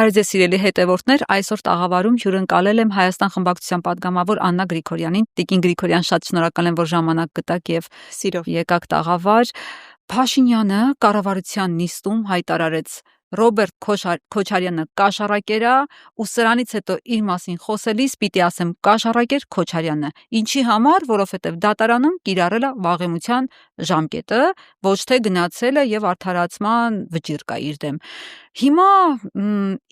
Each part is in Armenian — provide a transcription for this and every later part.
Բարև ձեզ սիրելի հետևորդներ, այսօր տաղավարում հյուրընկալել եմ Հայաստան խմբակցության падգամավոր Աննա Գրիգորյանին։ Տիկին Գրիգորյան, շատ շնորհակալ եմ, որ ժամանակ գտաք եւ Սիրով եկաք տաղավար։ Փաշինյանը կառավարության նիստում հայտարարեց. Ռոբերտ Քոչարյանը կաշառակեր է, ու սրանից հետո իր մասին խոսելիս պիտի ասեմ կաշառակեր Քոչարյանը։ Ինչի համար, որովհետև դատարանում կիրառել է վաղեմության ժամկետը, ոչ թե գնացել է եւ արդարացման վճիռ կա իր դեմ։ Հիմա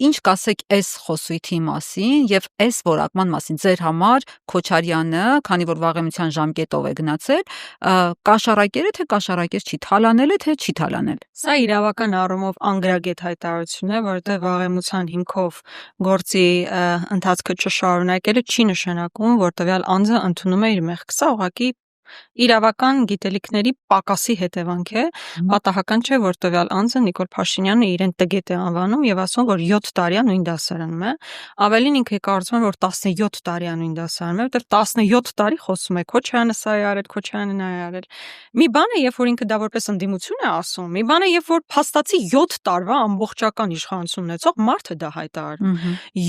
ինչ կասեք այս խոսույթի մասին եւ այս որակման մասին ձեր համար Քոչարյանը, քանի որ վաղեմության ժամկետով է գնացել, կաշառակեր է թե կաշառակեր չի, թալանել է թե չի թալանել։ Սա իրավական առումով անգրագետ հայտարարություն է, որտեղ վաղեմության հիմքով գործի ընթացքը չշարունակելը չի նշանակում, որ տվյալ անձը ընդունում է իր մեղքը։ Սա ուղղակի իրավական գիտելիքների պակասի հետևանք է, պատահական չէ, որ տվյալ անձը Նիկոլ Փաշինյանը իրեն տգետ է անվանում եւ ասում, որ 7 տարի է նույն դասարանում է, ավելին ինքը կարծում է, որ 17 տարի է նույն դասարանում է, որտեղ 17 տարի խոսում է Քոչարյանը սա է արել, Քոչարյանը նա է արել։ Մի բան է, երբ որ ինքը դա որպես ընդդիմություն է ասում, մի բան է, երբ որ փաստացի 7 տարվա ամբողջական իշխանություն ունեցող մարդը դա հայտարարում։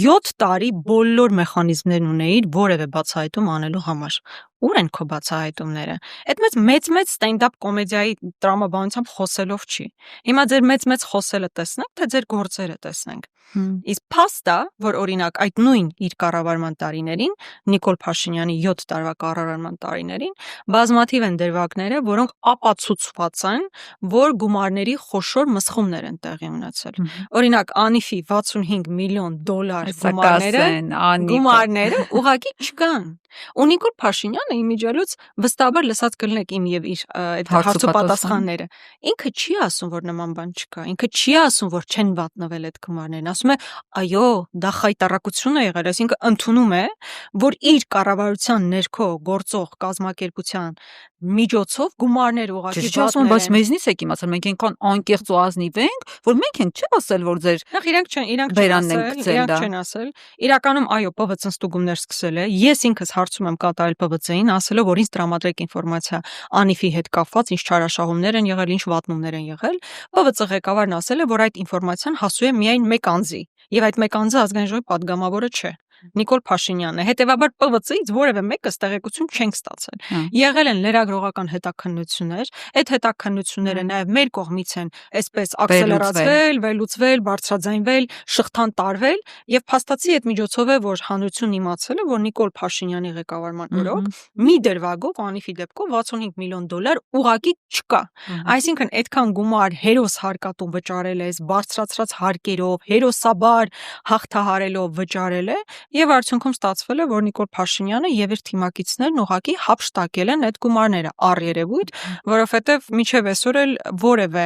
7 տարի բոլոր մեխանիզմներն ունեիր որևէ բացահայտում անելու համար։ Ուր են քո բացահայտումները։ Այդ մեծ ստենդափ կոմեդիայի տրամաբանությամբ խոսելով չի։ Հիմա ձեր մեծ խոսելը տեսնենք, թե ձեր գործերը տեսնենք։ Իսկ փաստը, որ օրինակ այդ նույն իր կառավարման տարիներին, Նիկոլ Փաշինյանի 7 տարվա կառավարման տարիներին, բազմաթիվ են դրվագները, որոնք ապացուցված են, որ գումարների խոշոր մսխումներ են տեղի ունեցել։ Օրինակ Անիֆի 65 միլիոն դոլար գումարները ուղղակի չկան։ Ու Նիկոլ Փաշինյանը իմիջիալուց վստահաբար լսած կլինեք իմ եւ իր այդ հարցու պատասխանները։ Ինքը չի ասում, որ նման բան չկա։ Ինքը չի ասում, որ չեն վատնվել այդ գումարներն։ Ասում է, այո, դա խայտարակություն է եղել, այսինքն ընդունում է, որ իր կառավարության ներքո գործող կազմակերպության միջոցով գումարներ ուղղակի վատնել են։ Բայց մեզնից եք իմացել, մենք այնքան անկեղծ ու ազնիվ ենք, որ մենք ենք չեմ ասել, որ ձեր նախ իրանք չեն ասել։ Իրականում այո, ՊՎՑ-ն ստուգումներ սկսել է։ Ես ինքս հարցում եմ կատարել ՊՎՑ-ին, ասելով, որ ինձ տրամադրեք ինֆորմացիա Անիֆի հետ կապված, ինչ չարաշահումներ են եղել, ինչ վատնումներ են եղել։ ՊՎՑ ղեկավարն ասել է, որ այդ ինֆորմացիան հասու է միայն մեկ անձի, եւ այդ մեկ անձը ազգային ժողովի падգամավորը չէ։ Նիկոլ Փաշինյանն է։ Հետևաբար ՊՎՑ-ից որևէ մեկը տեղեկություն չենք ստացել։ Եղել են լրագրողական հետաքննություններ, այդ հետաքննությունները նաև մեր կողմից են այսպես ակսելերացվել, վերլուծվել, բարձրաձայնվել, շղթան տարվել, եւ փաստացի այդ միջոցով է, որ հանրությունն իմացել է, որ Նիկոլ Փաշինյանի ղեկավարման օրոք մի դրվագով Անիֆի դեպքով 65 միլիոն դոլար ուղղակի չկա։ Այսինքն այդքան գումար հերոս հարկատում վճարել է, բարձրացրած հարկերով, հերոսաբար հաղթահարելով վճարել է։ Եվ արդյունքում ստացվել է, որ Նիկոլ Փաշինյանը եւ իր թիմակիցներն ուղղակի հափշտակել են այդ գումարները առերևույթ, որովհետեւ մինչեւ այսօր էլ որևէ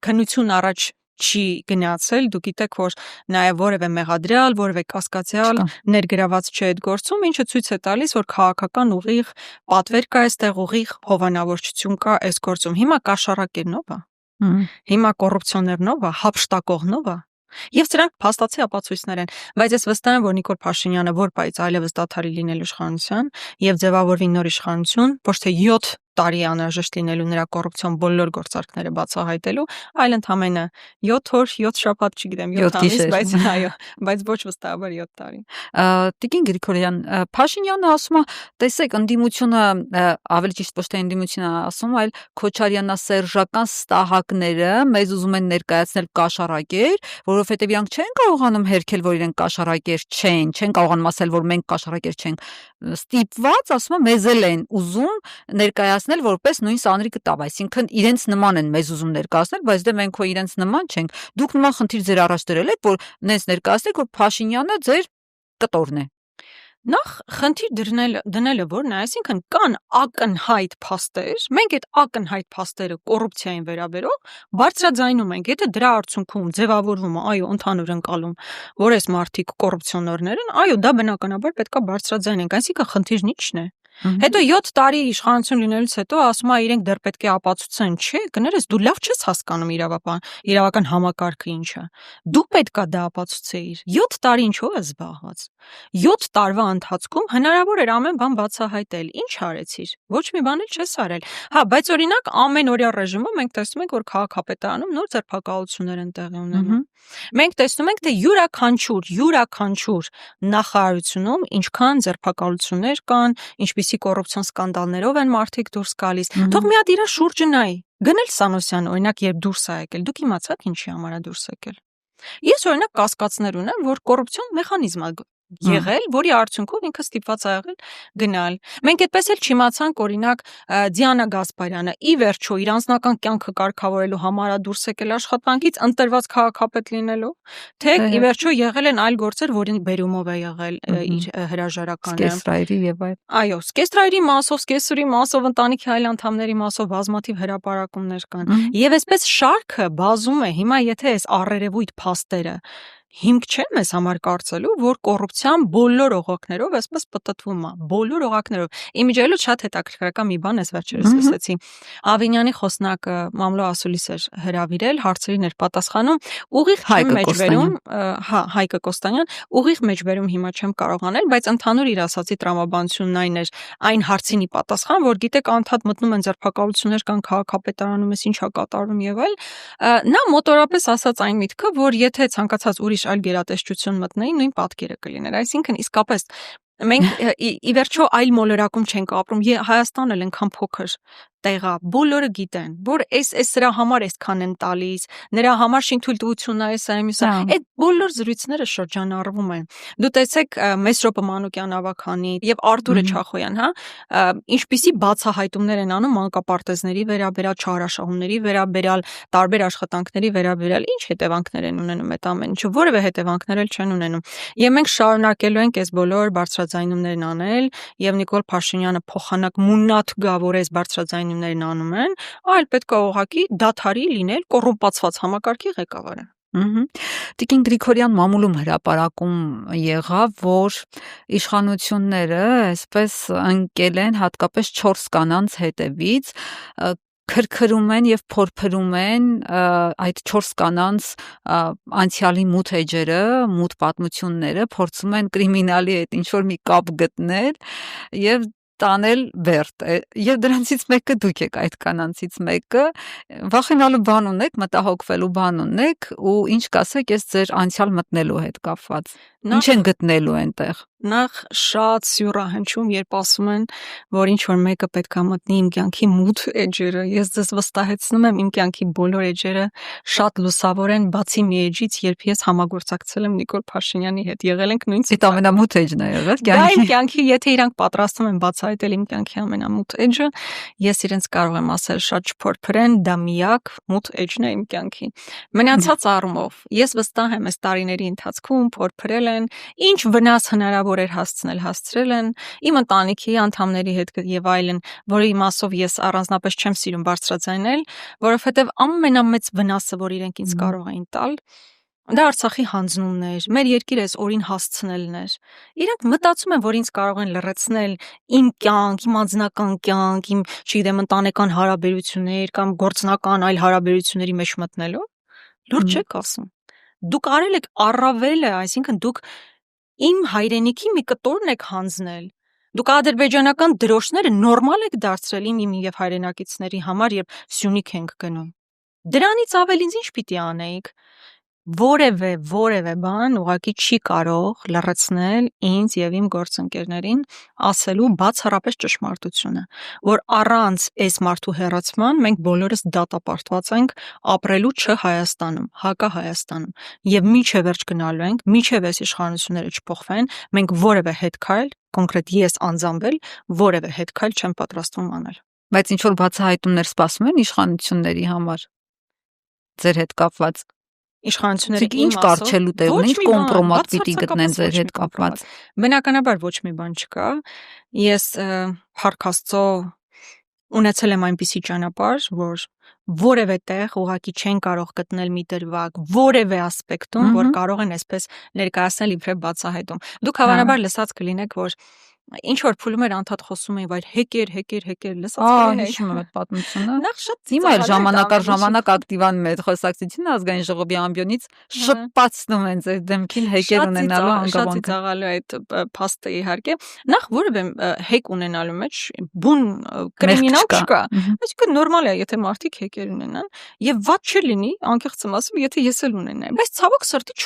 քննություն առաջ չի գնացել, դուք գիտեք, որ նաև որևէ մեղադրյալ, որևէ կասկածյալ ներգրաված չէ այդ գործում, ինչը ցույց է տալիս, որ քաղաքական ուղիղ պատվեր կա այստեղ, ուղիղ հովանավորչություն կա այս գործում։ Հիմա կաշառակերնով է։ Հիմա կոռուպցիոներնով է, հափշտակողնով է։ Եվ սրանք փաստացի ապացույցներ են, բայց ես վստահ եմ, որ Նիկոլ Փաշինյանը որպայծ այլևս դադարի լինել իշխանության եւ ձևավորվի նոր իշխանություն, ոչ թե 7 տարի անհրաժեշտ լինելու նրա կոռուպցիոն բոլոր գործարքները բացահայտելու, այլ ընդամենը 7 օր, 7 շաբաթ, չգիտեմ, 7 ամիս, բայց այո, բայց ոչ վստահաբար 7 տարի։ Տիկին Գրիգորյան, Փաշինյանը ասում է, տեսեք, ընդդիմությունը, ավելի ճիշտ ոչ թե ընդդիմությունը ասում, այլ Քոչարյանասերժական ստահակները մեզ ուզում են ներկայացնել կաշառակեր, որովհետև իրանք չեն կարողանում հերքել, որ իրենք կաշառակեր չեն կարողանում ասել, որ մենք կաշառակեր չենք։ Ստիպված, ասում է, մեզ էլ են ուզում ներկայացնել որպես նույն սանրիկը տավ, այսինքն իրենց նման են մեզ ուզում ներկայացնել, բայց դե մենք քո իրենց նման չենք։ Դուք նման խնդիր ձեր առաջ դրել եք, որ նենց ներկայացնեք, որ Փաշինյանը ձեր կտորն է։ Նախ խնդիր դնելը որն է, այսինքն կան ակնհայտ փաստեր, մենք այդ ակնհայտ փաստերը կոռուպցիային վերաբերող բարձրաձայնում ենք, եթե դրա արդյունքում ձևավորվում է, այո, ընդհանուր ընկալում, որ այս մարդիկ կոռուպցիոներներ են, այո, դա բնականաբար պետքա բարձրաձայնենք, այսինքն խնդիրն ի՞նչն է։ Հետո 7 տարի իշխանություն լինելուց հետո ասում է իրենք դեռ պետք է ապացուցեն, չէ, կներես դու լավ չես հասկանում իրավական համակարգը ինչը։ Դու պետքա դա ապացուցեիր։ 7 տարի ինչով ես զբաղված։ 7 տարվա ընթացքում հնարավոր էր ամեն բան բացահայտել։ Ինչ արեցիր։ Ոչ մի բան էլ չես արել։ Հա, բայց օրինակ ամենօրյա ռեժիմում մենք տեսնում ենք, որ քաղաքապետարանում նոր ձերբակալություններ են տեղի ունենում։ Մենք տեսնում ենք, թե յուրաքանչյուր նախարարությունում ինչքան ձերբակալություններ կան, ինչպիսի կոռուպցիոն սկանդալներով են մարդիկ դուրս գալիս։ Թող մի հատ իր շուրջը նայի։ Գնել Սանոսյան, օրինակ, երբ դուրս է եկել, դուք իմացաք ինչի համար է դուրս եկել։ Ես օրինակ կասկածներ ունեմ, որ կոռուպցիոն մեխանիզմ է եղել, որի արդյունքով ինքը ստիպված է եղել գնալ։ Մենք այդպես էլ չիմացանք, օրինակ, Դիանա Գասպարյանը ի վերջո իր անձնական կյանքը կարգավորելու համար է դուրս եկել աշխատանքից, ընտրված քաղաքապետ լինելու, թե ի վերջո եղել են այլ գործեր, որին բերումով է եղել իր հրաժարականը։ Սկեսրայրի եւ այլ։ Այո, Սկեսրայրի մասով, Սկեսուրի մասով, ընտանիքի այլ անդամների մասով բազմաթիվ հրապարակումներ կան։ Եվ այսպես շարքը բազում է։ Հիմա եթե այս առերևույթ փաստերը հիմք չէ մեզ համար կարծելու, որ կոռուպցիան բոլոր օղակներով այսպես պտտվում է, բոլոր օղակներով։ Իմիջիայլոց շատ հետաքրքրական մի բան էս վերջերս լսեցի։ Ավինյանի խոսնակը Մամլո Ասուլիս էր հրավիրել, հարցերին էր պատասխանում, ուղիղ մեջբերում, հա, Հայկը Կոստանյան, ուղիղ մեջբերում հիմա չեմ կարող անել, բայց ընդհանուր իր ասացի տրամաբանությունն այն էր, այն հարցին ի պատասխան, որ գիտեք, անդադ մտնում են ձերբակալություններ կան քաղաքապետարանում, ես ինչա կատարում եւ այլ, նա մոտորապես ասաց այն միտքը, որ եթե ցանկացած ուրիշ այլ գերատեսչություն մտնեի, նույն պատկերը կլիներ։ Այսինքն իսկապես մենք ի վերջո այլ մոլորակում չենք ապրում։ Հայաստանն էլ այնքան փոքր տեղա, բոլորը գիտեն, որ այս սրա համար այսքան են տալիս, նրա համար շինթույլտվությունն է, սա մյուսը։ Այդ բոլոր զրույցները շրջանառվում են։ Դու տեսեք Մեսրոպ Մանուկյան ավագանի եւ Արտուրը Չախոյան, հա, ինչպիսի բացահայտումներ են անում մանկապարտեզների վերաբերյալ, չարաշահումների վերաբերյալ, տարբեր աշխատանքների վերաբերյալ, ինչ հետևանքներ են ունենում այդ ամեն ինչը, որևէ հետևանքներ էլ չեն ունենում։ Եվ մենք շարունակելու ենք այս բոլոր բարձրաձայնումներն անել, եւ Նիկոլ Փաշինյանը փոխանակ մուննաթ գա, որ այս բարձրաձայնումներն անում են, այլ պետք է ուղղակի դադարի լինել կոռումպացված համակարգի ղեկավարը։ Տիկին Գրիգորյան մամուլում հրապարակում եղավ, որ իշխանությունները այսպես ընկել են հատկապես 4 կանանց հետևից, քրքրում են եւ փորփրում են այդ 4 կանանց անցյալի մութ էջերը, մութ պատմությունները, փորձում են կրիմինալի հետ ինչ որ մի կապ գտնել եւ տանել վերտ, եւ դրանցից մեկը դուք եք, այդ կանանցից մեկը, վախենալու բան ունեք, մտահոգվելու բան ունեք, ու ինչ կասեք ես ձեր անցյալ մտնելու հետ կապված, ինչ են գտնելու այնտեղ։ Նախ շատ սյուր է հնչում, երբ ասում են, որ ինչ որ մեկը պետք է մտնի իմ կյանքի մութ էջերը։ Ես ձեզ վստահեցնում եմ, իմ կյանքի բոլոր էջերը շատ լուսավոր են, բացի մի էջից, երբ ես համագործակցել եմ Նիկոլ Փաշինյանի հետ, եղել ենք նույն Այդ ամենամութ էջն է եղել կյանքի։ Դա իմ կյանքի, եթե իրանք պատրաստվում են բացահայտել իմ կյանքի ամենամութ էջը, ես իրենց կարող եմ ասել շատ չփորփրեն, դա միակ մութ էջն է իմ կյանքի։ Մնացած առումով, ես վստահ եմ, այս տարիների ընթացքում փորփրել են, ինչ վնաս հնարավոր էր հասցրել են իմ ընտանիքի անդամների հետ եւ այլն, որի մասով ես առանձնապես չեմ սիրում բարձրաձայնել, որովհետեւ ամենամեծ վնասը, որ իրենք ինձ կարող էին տալ, դա Արցախի հանձնումներ, մեր երկիրը այս օրին հասցնելն էր։ Իրանք մտածում են, որ ինձ կարող են լրացնել իմ կյանք, իմ անձնական կյանք, իմ, չգիտեմ, ընտանեկան հարաբերություններ կամ գործնական այլ հարաբերությունների մեջ մտնելու։ Լուրջ չեք ասում։ Դուք արել եք առավելը, այսինքն դուք իմ հայրենիքի մի կտորն եք հանձնել։ Դուք ադրբեջանական դրոշները նորմալ եք դարձրել իմ եւ հայրենակիցների համար, երբ Սյունիք ենք գնում։ Դրանից ավելի ինչ պիտի անեիք։ Որևէ բան ուղղակի չի կարող լրացնել ինձ եւ իմ գործընկերներին ասելու բացառապես ճշմարտությունը, որ առանց այս մարդու հեռացման մենք բոլորս դատապարտված ենք ապրելու Հայաստանում, հակա Հայաստանում, եւ միջև վերջ գնալու ենք, միջև այս իշխանությունները չփոխվեն, մենք որևէ հետքայլ, կոնկրետ ես անձամբ որևէ հետքայլ չեմ պատրաստվում անել։ Բայց ինչ որ բացահայտումներ սպասում են իշխանությունների համար ձեր հետ կապված։ Իշխանությունները ինչ կարճելու տեղն, ինչ կոմպրոմատ պիտի գտնեն ձեր հետ կապված։ Բնականաբար ոչ մի բան չկա։ Ես Փառք Աստծո ունեցել եմ այնպիսի ճանապարհ, որ որևէ տեղ ուղղակի չեն կարող գտնել մի դրվագ, որևէ ասպեկտում, որ կարող են այսպես ներկայացնել իբրև բացահայտում։ Դուք հավանաբար լսած կլինեք, որ ինչ որ փուլում էր անդադ խոսում էին, վայր հեկեր, լսած հիշում եմ այդ պատմությունը։ Նախ շատ Հիմա էլ ժամանակ առ ժամանակ ակտիվանում է այդ խոսակցությունը ազգային ժողովի ամբիոնից շփպացնում են ձեր դեմքին հեկեր ունենալու հանգամանքը։ Շատ ծաղալու այդ փաստը իհարկե։ Նախ որևէ հեկ ունենալու մեջ բուն կրիմինալ չկա։ Այսինքն նորմալ է, եթե մարդիկ հեկեր ունենան, եւ ված չլինի, անկեղծ ասեմ, եթե ես էլ ունենայի, բայց ցավոք սրտի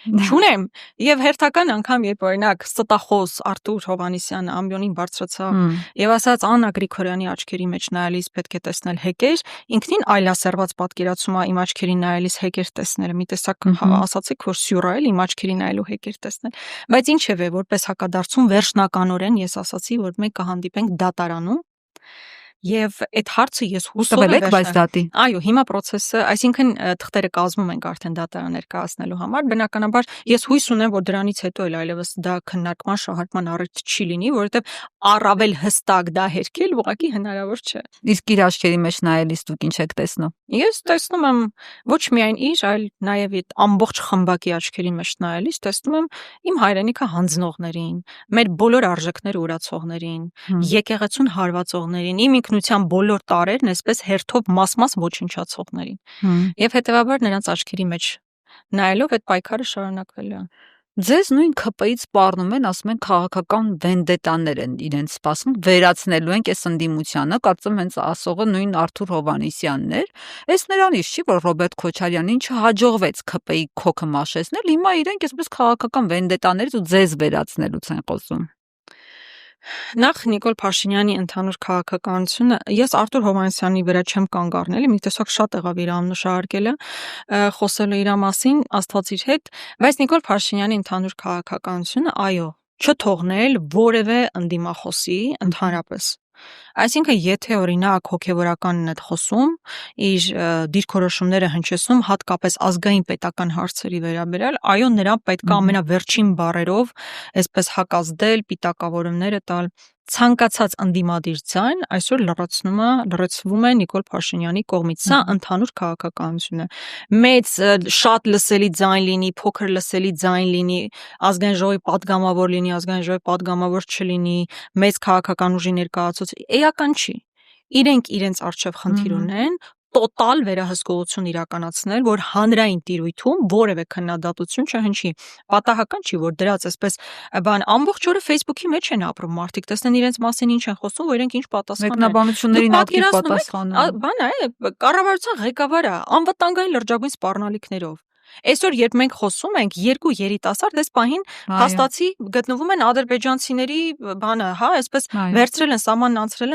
չունեմ եւ հերթական անգամ երբ օրինակ ստախոս Արթուր Հովհաննիսյանը ամբիոնին բարձրացավ եւ ասաց Աննա Գրիգորյանի աչքերի մեջ նայելիս պետք է տեսնել հեկեր, ինքնին այլասերված պատկերացում է իմ աչքերի նայելիս հեկեր տեսնելը, մի տեսակ ասացիք որ սյուրայել իմ աչքերի նայելու հեկեր տեսնել, բայց ինչևէ որպես հակադարձում վերջնականորեն ես ասացի որ մենք կհանդիպենք դատարանում Եվ այդ հարցը ես հուսով եմ բայց դատի։ Այո, հիմա process-ը, այսինքն թղթերը կազմում ենք արդեն դատարան ներկայացնելու համար, բնականաբար ես հույս ունեմ, որ դրանից հետո էլ այլևս դա քննարկման շահարկման առիթ չի լինի, որովհետև առավել հստակ դա հերքել ուղղակի հնարավոր չէ։ Իսկ իր աչքերի մեջ նայելիս դուք ինչ եք տեսնում։ Ես տեսնում եմ ոչ միայն իր, այլ նաև այդ ամբողջ խմբակի աչքերի մեջ նայելիս տեսնում եմ իմ հայրենիքը հանձնողներին, մեր բոլոր արժեքները ուրացողներին, եկեղեցուն հարվածողներին, իմ ինքնության բոլոր տարերն այսպես հերթով մաս-մաս ոչնչացողներին։ Եվ հետևաբար նրանց աչքերի մեջ նայելով այդ պայքարը շարունակվելու է։ Ձեզ նույն ԿՊ-ից սպառնում են, ասում են քաղաքական վենդետաներ են իրենց սպասում, վերացնելու են այս ընդդիմությանը, կարծում հենց ասողը նույն Արթուր Հովհաննիսյանն էր։ Այս նրանից չի, որ Ռոբերտ Քոչարյանին չհաջողվեց ԿՊ-ի քոքը մաշեցնել, հիմա իրենք այսպես քաղաքական վենդետաներից ու ձեզ վերացնելուց են խոսում։ Նախ Նիկոլ Փաշինյանի ընդհանուր քաղաքականությունը ես Արթուր Հովհաննիսյանի վրա չեմ կանգ առնել, մի տեսակ շատ եղավ իր աննշանակելը, խոսելու իր մասին, Աստված իր հետ, բայց Նիկոլ Փաշինյանի ընդհանուր քաղաքականությունը, այո, չթողնել որևէ ընդդիմախոսի ընդհանրապես Այսինքն, եթե օրինակ հոգևորականն է խոսում, իր դիրքորոշումները հնչեցնում հատկապես ազգային պետական հարցերի վերաբերյալ, այո, նրան պետք է ամենավերջին բառերով այսպես հակազդել, պիտակավորումները տալ ցանկացած ընդդիմադիր ձայն այսօր լրացվում է Նիկոլ Փաշինյանի կողմից։ Սա ընդհանուր քաղաքականություն է։ Մեծ շատ լսելի ձայն լինի, փոքր լսելի ձայն լինի, ազգային ժողովի падգամավոր լինի, ազգային ժողովի падգամավոր չլինի, մեծ քաղաքական ուժի ներկայացուցիչ, էական չի։ Իրենք իրենց արժև խնդիր ունեն տոտալ վերահսկողություն իրականացնել, որ հանրային տիրույթում որևէ քննադատություն չհնչի։ Պատահական չի, որ դրած այսպես բան ամբողջ օրը Facebook-ի մեջ են ապրում մարդիկ, տեսնեն իրենց մասին ինչ են խոսում, որ իրենք ինչ պատասխան են։ Մեկնաբանություններին ակտիվ պատասխանում։ Բան է, կառավարության ղեկավարը անվտանգային լրջագույն սպառնալիքներով։ Այսօր երբ մենք խոսում ենք, երկու երիտասարդ այս պահին հաստացի գտնվում են ադրբեջանցիների բանը, հա, այսպես վերցրել են, սահմանն անցրել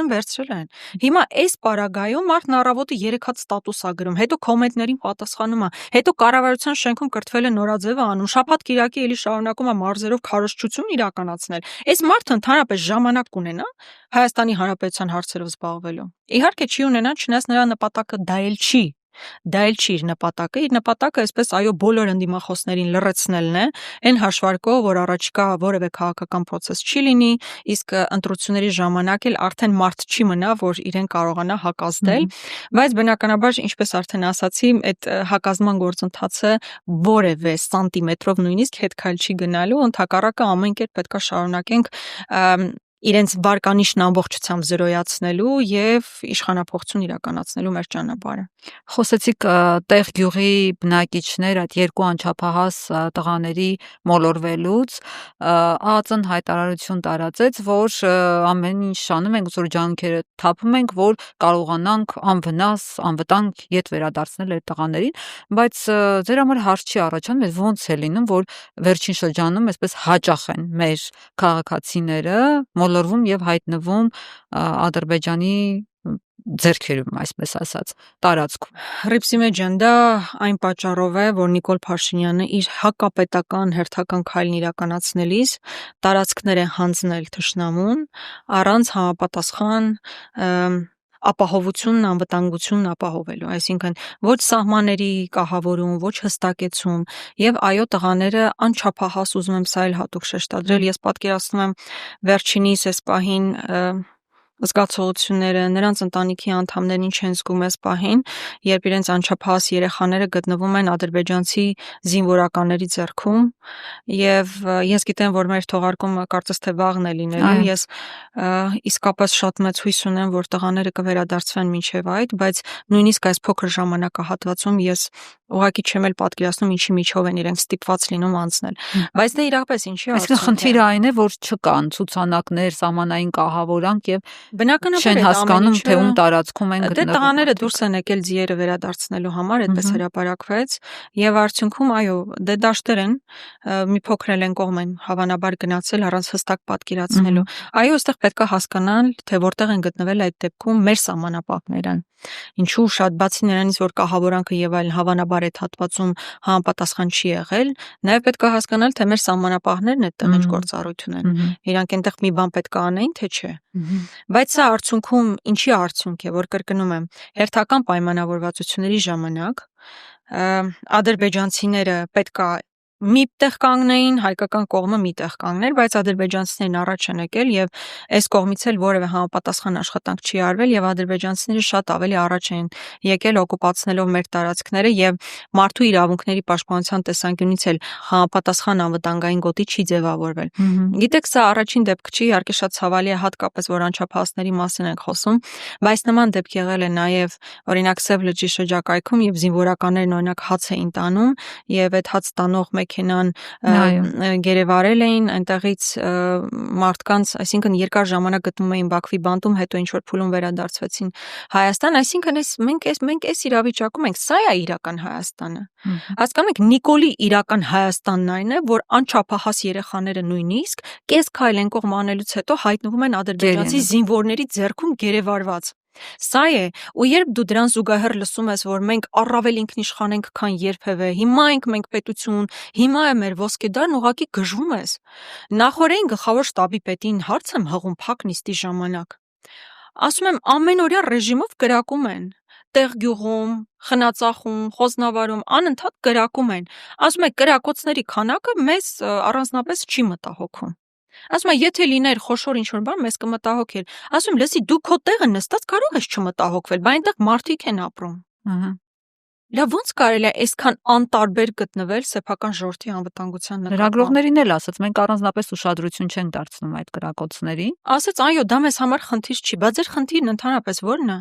են։ Հիմա այս պարագայում մարդն առավոտը 3 հատ ստատուս ա գրում, հետո կոմենտներին պատասխանում է, հետո կառավարության շենքում կրթվել է նորաձև անում, շաբաթ կիրակի էլի շարունակում է մարզերով քարոզչություն իրականացնել։ Այս մարդը ընդհանրապես ժամանակ կունենա Հայաստանի Հանրապետության հարցերով զբաղվելու։ Իհարկե չի ունենա, չնայած նրա նպատակը դա էլ չի։ Դա էլ չի իր նպատակը այսպես այո բոլոր ընդդիմախոսներին լրացնելն է, այն հաշվարկով, որ առաջիկա որևէ քաղաքական process չի լինի, իսկ ընտրությունների ժամանակ էլ արդեն մարդ չի մնա, որ իրեն կարողանա հակազդել, բայց բնականաբար, ինչպես արդեն ասացի, այդ հակազդման գործընթացը որևէ սանտիմետրով նույնիսկ հետ քայլ չի գնալու, ընդհակառակը ամեն կերպ պետք է շարունակենք իրենց վարկանիշն ամբողջությամբ զրոյացնելու եւ իշխանափոխություն իրականացնելու մեր ճանապարհը։ Խոսեցիք տեղ գյուղի բնակիչներ այդ երկու անչափահաս տղաների մոլորվելուց, ԱԱԾ-ն հայտարարություն տարածեց, որ ամեն ինչ անում ենք, որ ջանքերը թափում ենք, որ կարողանանք անվնաս, անվտանգ ետ վերադարձնել այդ տղաներին, բայց ձեր համար հարց չի առաջանում, ոնց է լինում, որ վերջին շրջանում այսպես հաճախ են մեր քաղաքացիները մոլորվում եւ հայտնվում Ադրբեջանի ձեռքերում, այսպես ասած, տարածքում։ Ռիփսիմե ջան, դա այն պատճառով է, որ Նիկոլ Փաշինյանը իր հակապետական հերթական քայլն իրականացնելիս տարածքներ է հանձնել թշնամուն առանց համապատասխան ապահովությունն, անվտանգությունն ապահովելու, այսինքն ոչ սահմանների կահավորում, ոչ հստակեցում եւ այո տղաները անչափահաս ուզում եմ սա էլ հատուկ շեշտադրել, ես պատկերացնում եմ վերջինիս այս պահին զգացողությունները, նրանց ընտանիքի անդամներն ինչ են զգում այս պահին, երբ իրենց անչափահաս երեխաները գտնվում են ադրբեջանցի զինվորականների ձեռքում, եւ ես գիտեմ, որ մեր թողարկումը կարծես թե վաղն է լինելու, ես իսկապես շատ մեծ հույս ունեմ, որ տղաները կվերադարձվեն մինչև այդ, բայց նույնիսկ այս փոքր ժամանակահատվածում ես ուղղակի չեմ էլ պատկերացնում ինչի միջով են իրենք ստիպված լինում անցնել, բայց դե իրապես ինչի արդյունքը խնդիրը այն է, որ չկան ցուցանակներ, սահմանային կահավորանք եւ բնականաբար չեն հասկանում, թե ում տարածքում են գտնվում։ Դե տղաները դուրս են եկել ձիերը վերադարձնելու համար, այդպես հրապարակվեց, եւ արդյունքում այո, դե դաշտեր են, մի փոքր են կողմ են հավանաբար գնացել առանց հստակ պատկերացնելու։ Այո, այստեղ պետք է հասկանալ, թե որտեղ են գտնվել այդ դեպքում մեր սահմանապահները։ Ինչու շատ բացի նրանից, որ կահավորանքը եւ այլն հավանաբար այդ հատվածում համապատասխան չի եղել, նաեւ պետք է հասկանալ, թե մեր սահմանապահներն այդտեղ ինչ գործառույթ ունեն։ Իրանք այնտեղ մի բան պետք է անեին, թե չէ։ Բայց սա արդյունքում ինչի արդյունք է, որ կրկնում եմ, հերթական պայմանավորվածությունների ժամանակ ադրբեջանցիները պետք է մի տեղ կանգնեին, հայկական կողմը մի տեղ կանգներ, բայց ադրբեջանցիներն առաջ են եկել եւ այս կողմից էլ որևէ համապատասխան աշխատանք չի արվել եւ ադրբեջանցիները շատ ավելի առաջ են եկել օկուպացնելով մեր տարածքները եւ մարդու իրավունքների պաշտպանության տեսանկյունից էլ համապատասխան անվտանգային գոտի չի ձևավորվել։ Գիտեք, սա առաջին դեպք չի, իհարկե շատ ցավալի է, հատկապես որ անչափահասների մասին ենք խոսում, բայց նման դեպք եղել է նաեւ օրինակ Սև լճի շրջակայքում եւ զինվորականներն օրինակ հաց էին տանում եւ այդ հաց տանող մեքենան գերեվարել էին այնտեղից մարդկանց, այսինքն երկար ժամանակ գտնվում էին Բաքվի բանտում, հետո ինչ որ փուլում վերադարձվեցին Հայաստան, այսինքն մենք այս իրավիճակում ենք, սա է իրական Հայաստանը։ Հասկանում եք, Նիկոլի իրական Հայաստանն այն է, որ անչափահաս երեխաները նույնիսկ կես քայլ են կողմ անելուց հետո հայտնվում են ադրբեջանցի զինվորների ձեռքում գերեվարված։ Սա է, ու երբ դու դրան զուգահեռ լսում ես, որ մենք առավել ինքնիշխան ենք, քան երբևէ, հիմա ենք մենք պետություն, հիմա է մեր ոսկեդարն, ուղղակի գժվում ես։ Նախորդին գլխավոր շտաբի պետին հարց եմ հղում փակ նիստի ժամանակ։ Ասում եմ, ամենօրյա ռեժիմով կրակում են, տեղ գյուղում, խնածախում, Խոսնավարում անընդհատ կրակում են։ Ասում է, կրակոցների քանակը մեզ առանձնապես չի մտահոգում։ Ասում եմ, եթե լիներ խոշոր ինչ-որ բան, մեզ կմտահոգեր։ Ասում եմ, լսի, դու քո տեղը նստած կարող ես չմտահոգվել, բայց այնտեղ մարդիկ են ապրում։ Լավ, ոնց կարելի է այսքան անտարբեր գտնվել սեփական ժողովրդի անվտանգության նկատմամբ։ Լրագրողներին էլ ասաց, մենք առանձնապես ուշադրություն չենք դարձնում այդ կրակոցներին։ Ասաց, այո, դա մեզ համար խնդիր չի, բայց ձեր խնդիրն ընդհանրապես ո՞րն է։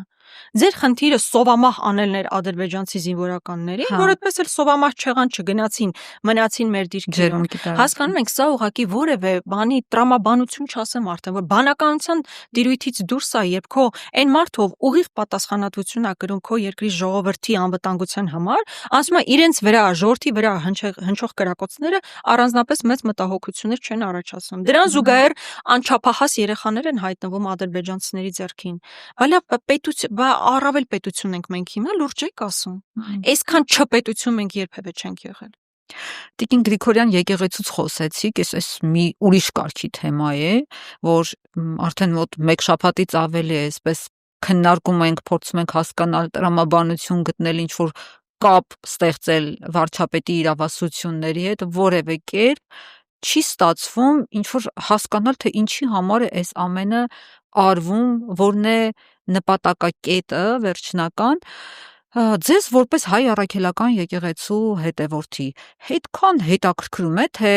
Ձեր խնդիրը սովամահ անելն էր ադրբեջանցի զինվորականների, որ այդպես էլ սովամահ չեղան, չգնացին, մնացին մեր դիրքերում։ Հասկանում ենք, սա ուղղակի որևէ բանի տրամաբանություն չասեմ արդեն, որ բանականության դիրույթից դուրս է, երբ քո այն մարդը, ով ուղիղ պատասխանատվություն է կրում քո երկրի ժողովրդի անվտանգության համար, ասում է իրենց վրա, ժողովրդի վրա հնչող կրակոցները առանձնապես մեծ մտահոգություններ չեն առաջացնում։ Դրան զուգահեռ անչափահաս երեխաներ են հայտնվում ադրբեջանցիների ձեռքին։ Առավել պետություն ենք մենք հիմա, լուրջ եք ասում։ Այսքան չպետություն մենք երբևէ չենք եղել։ Տիկին Գրիգորյան, եկեղեցուց խոսեցիք, այս մի ուրիշ կարգի թեմա է, որ արդեն մոտ 1 շաբաթից ավելի է, այսպես քննարկում ենք, փորձում ենք հասկանալ, տրամաբանություն գտնել, ինչ որ կապ ստեղծել վարչապետի իրավասությունների հետ, որևէ կերպ չի ստացվում ինչ որ հասկանալ, թե ինչի համար է այս ամենը արվում, որն է նպատակակետը վերջնական։ Ձեզ որպես հայ առաքելական եկեղեցու հետևորդի հետքան հետաքրքրում է, թե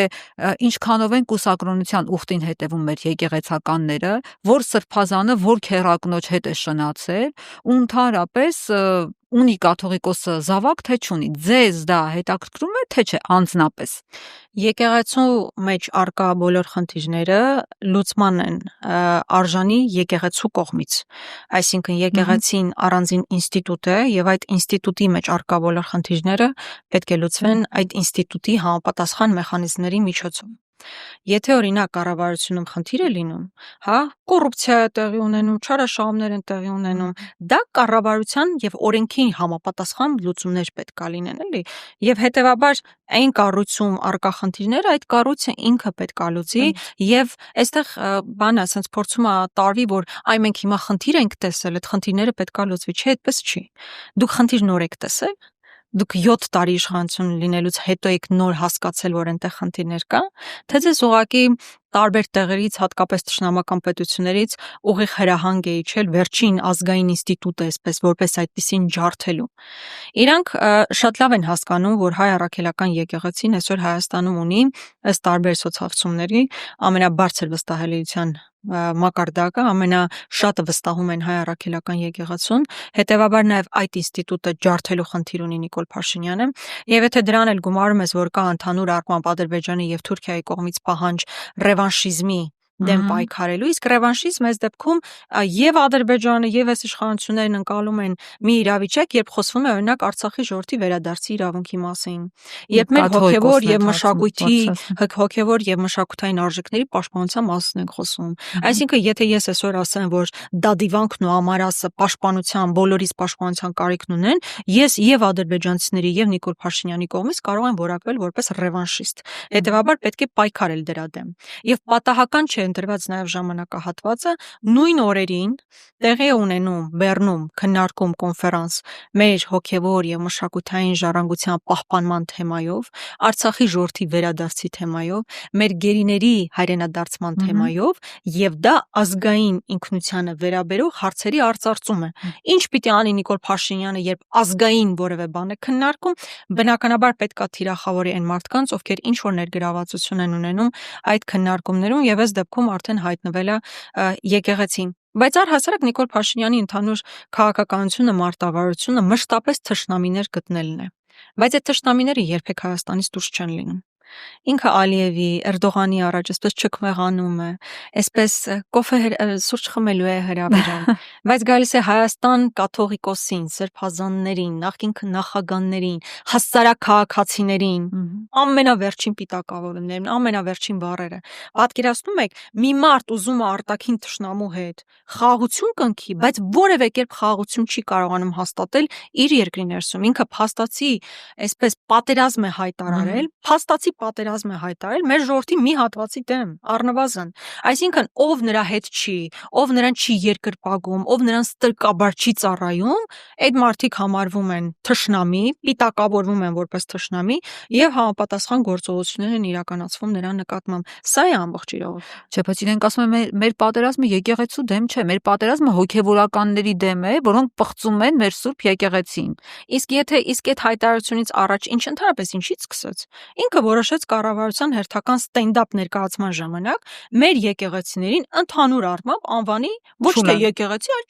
ինչքանով են կուսակրոնության ուխտին հետևում մեր եկեղեցականները, որ սրբազանը, որ քեռակնոջ հետ է շնացել, ու ընդհանրապես ունի կաթողիկոսը զավակ, թե չունի։ Ձեզ դա հետաքրքրում է, թե չէ անձնապես։ Եկեղեցու մեջ արկա բոլոր խնդիրները լուծման են արժանի եկեղեցու կողմից։ Այսինքն եկեղեցին առանձին ինստիտուտ է եւ այդ ինստիտուտի մեջ արկա բոլոր խնդիրները պետք է լուծվեն այդ ինստիտուտի համապատասխան մեխանիզմների միջոցով։ Եթե օրինակ կառավարությունում խնդիր է լինում, կոռուպցիա է տեղի ունենում, չարաշահումներ են տեղի ունենում, դա կառավարության եւ օրենքի համապատասխան լուծումներ պետք է լինեն, էլի։ Եվ հետեւաբար այն կառույցում արկա խնդիրները այդ կառույցը ինքը պետք է լուծի եւ այստեղ բանը ասենց փորձում է տարվի, որ այ մենք հիմա խնդիր ենք տեսել, այդ խնդիրները պետք է լուծվի, չէ, այդպես չի։ Դուք խնդիր նոր եք տեսել։ Դուք 7 տարի իշխանություն լինելուց հետո եք նոր հասկացել, որ այնտեղ խնդիրներ կա, թե ձեզ ուղղակի տարբեր տեղերից, հատկապես թշնամական պետություններից ուղիղ հրահանգ է իջել վերջին ազգային ինստիտուտը, այսպես որպես այդպեսին ջարդելու։ Իրանք շատ լավ են հասկանում, որ հայ առաքելական եկեղեցին այսօր Հայաստանում ունի ըստ տարբեր սոցհաղցումների ամենաբարձր վստահելիության մակարդակը, ամենաշատը վստահում են հայ առաքելական եկեղեցուն, հետևաբար նաև այդ ինստիտուտը ջարդելու խնդիր ունի Նիկոլ Փաշինյանը, եւ եթե դրան էլ գումարում ես, որ կա ընդհանուր առմամբ Ադրբեջանի եւ Թուրքիայի կողմից պահանջ ռևանշիզմի դեմ պայքարելու, իսկ ռևանշիզմ այս դեպքում եւ Ադրբեջանը եւ այս իշխանություններն ընկալում են մի իրավիճակ, երբ խոսվում է օրինակ Արցախի ժողովրդի վերադարձի իրավունքի մասին, երբ մեր հոգեվոր եւ մշակույթի, հոգեվոր եւ մշակութային արժեքների պաշտպանության մասին ենք խոսում։ Այսինքն, եթե ես այսօր ասեմ, որ Դադիվանքն ու Ամարասը պաշտպանության, բոլորիս պաշտպանության կարիքն ունեն, ես եւ ադրբեջանցիների եւ Նիկոլ Փաշինյանի կողմից կարող եմ որակվել որպես ռևանշիստ։ Հետևաբար պետք է պայքարել դրա դեմ։ Եվ պատահական չէ ընտրված նաև ժամանակահատվածը նույն օրերին տեղի է ունենում Բեռնում քննարկում կոնֆերանս մեր հոգևոր եւ մշակութային ժառանգության պահպանման թեմայով, Արցախի ժողովրդի վերադարձի թեմայով, մեր գերիների հայրենադարձման թեմայով եւ դա ազգային ինքնությանը վերաբերող հարցերի արծարծում է։ Ինչ պիտի անի Նիկոլ Փաշինյանը, երբ ազգային որևէ բան է քննարկում, բնականաբար պետք է թիրախավորի այն մարդկանց, ովքեր ինչ որ ներգրավվածություն են ունենում այդ քննարկումներում եւ այս դեպքում արդեն հայտնվել է եկեղեցին։ Բայց առհասարակ Նիկոլ Փաշինյանի ընդհանուր քաղաքականությունը, մարտավարությունը մշտապես թշնամիներ գտնելն է։ Բայց այդ թշնամիները երբեք Հայաստանից դուրս չեն լինում։ Ինքը Ալիևի, Էրդողանի առաջ այսպես չքմեղանում է, այսպես կոֆե սուրճ խմելու է հրավիրում, բայց գալիս է Հայաստան կաթողիկոսին, սրբազաններին, նախկին նախագահներին, հասարակ քաղաքացիներին, ամենավերջին պիտակավորումներն, ամենավերջին բառերը։ Պատկերացնում եք, մի մարդ ուզում է արտաքին թշնամու հետ խաղաղություն կնքի, բայց որևէ կերպ խաղաղություն չի կարողանում հաստատել իր երկրի ներսում։ Ինքը փաստացի այսպես պատերազմ է հայտարարել, մեր ժողովրդի մի հատվածի դեմ, առնվազն։ Այսինքն, ով նրա հետ չի, ով նրան չի երկրպագում, ով նրան ստրկաբար չի ծառայում, այդ մարդիկ համարվում են թշնամի, պիտակավորվում են որպես թշնամի եւ համապատասխան գործողություններ են իրականացվում նրա նկատմամբ։ Սա է ամբողջ իրողությունը։ Չէ, բայց իրենք ասում են մեր պատերազմը եկեղեցու դեմ չէ, մեր պատերազմը հոգևորականների դեմ է, որոնք պղծում են մեր սուրբ եկեղեցին։ Իսկ այդ հայտարարությունից առաջ ընդհանրապես ինչից սկսեց։ Ինքը որոշեց կառավարության հերթական ստենդափ ներկայացման ժամանակ մեր եկեղեցիներին ընդհանուր առմամբ անվանի ոչ թե եկեղեցի, այլ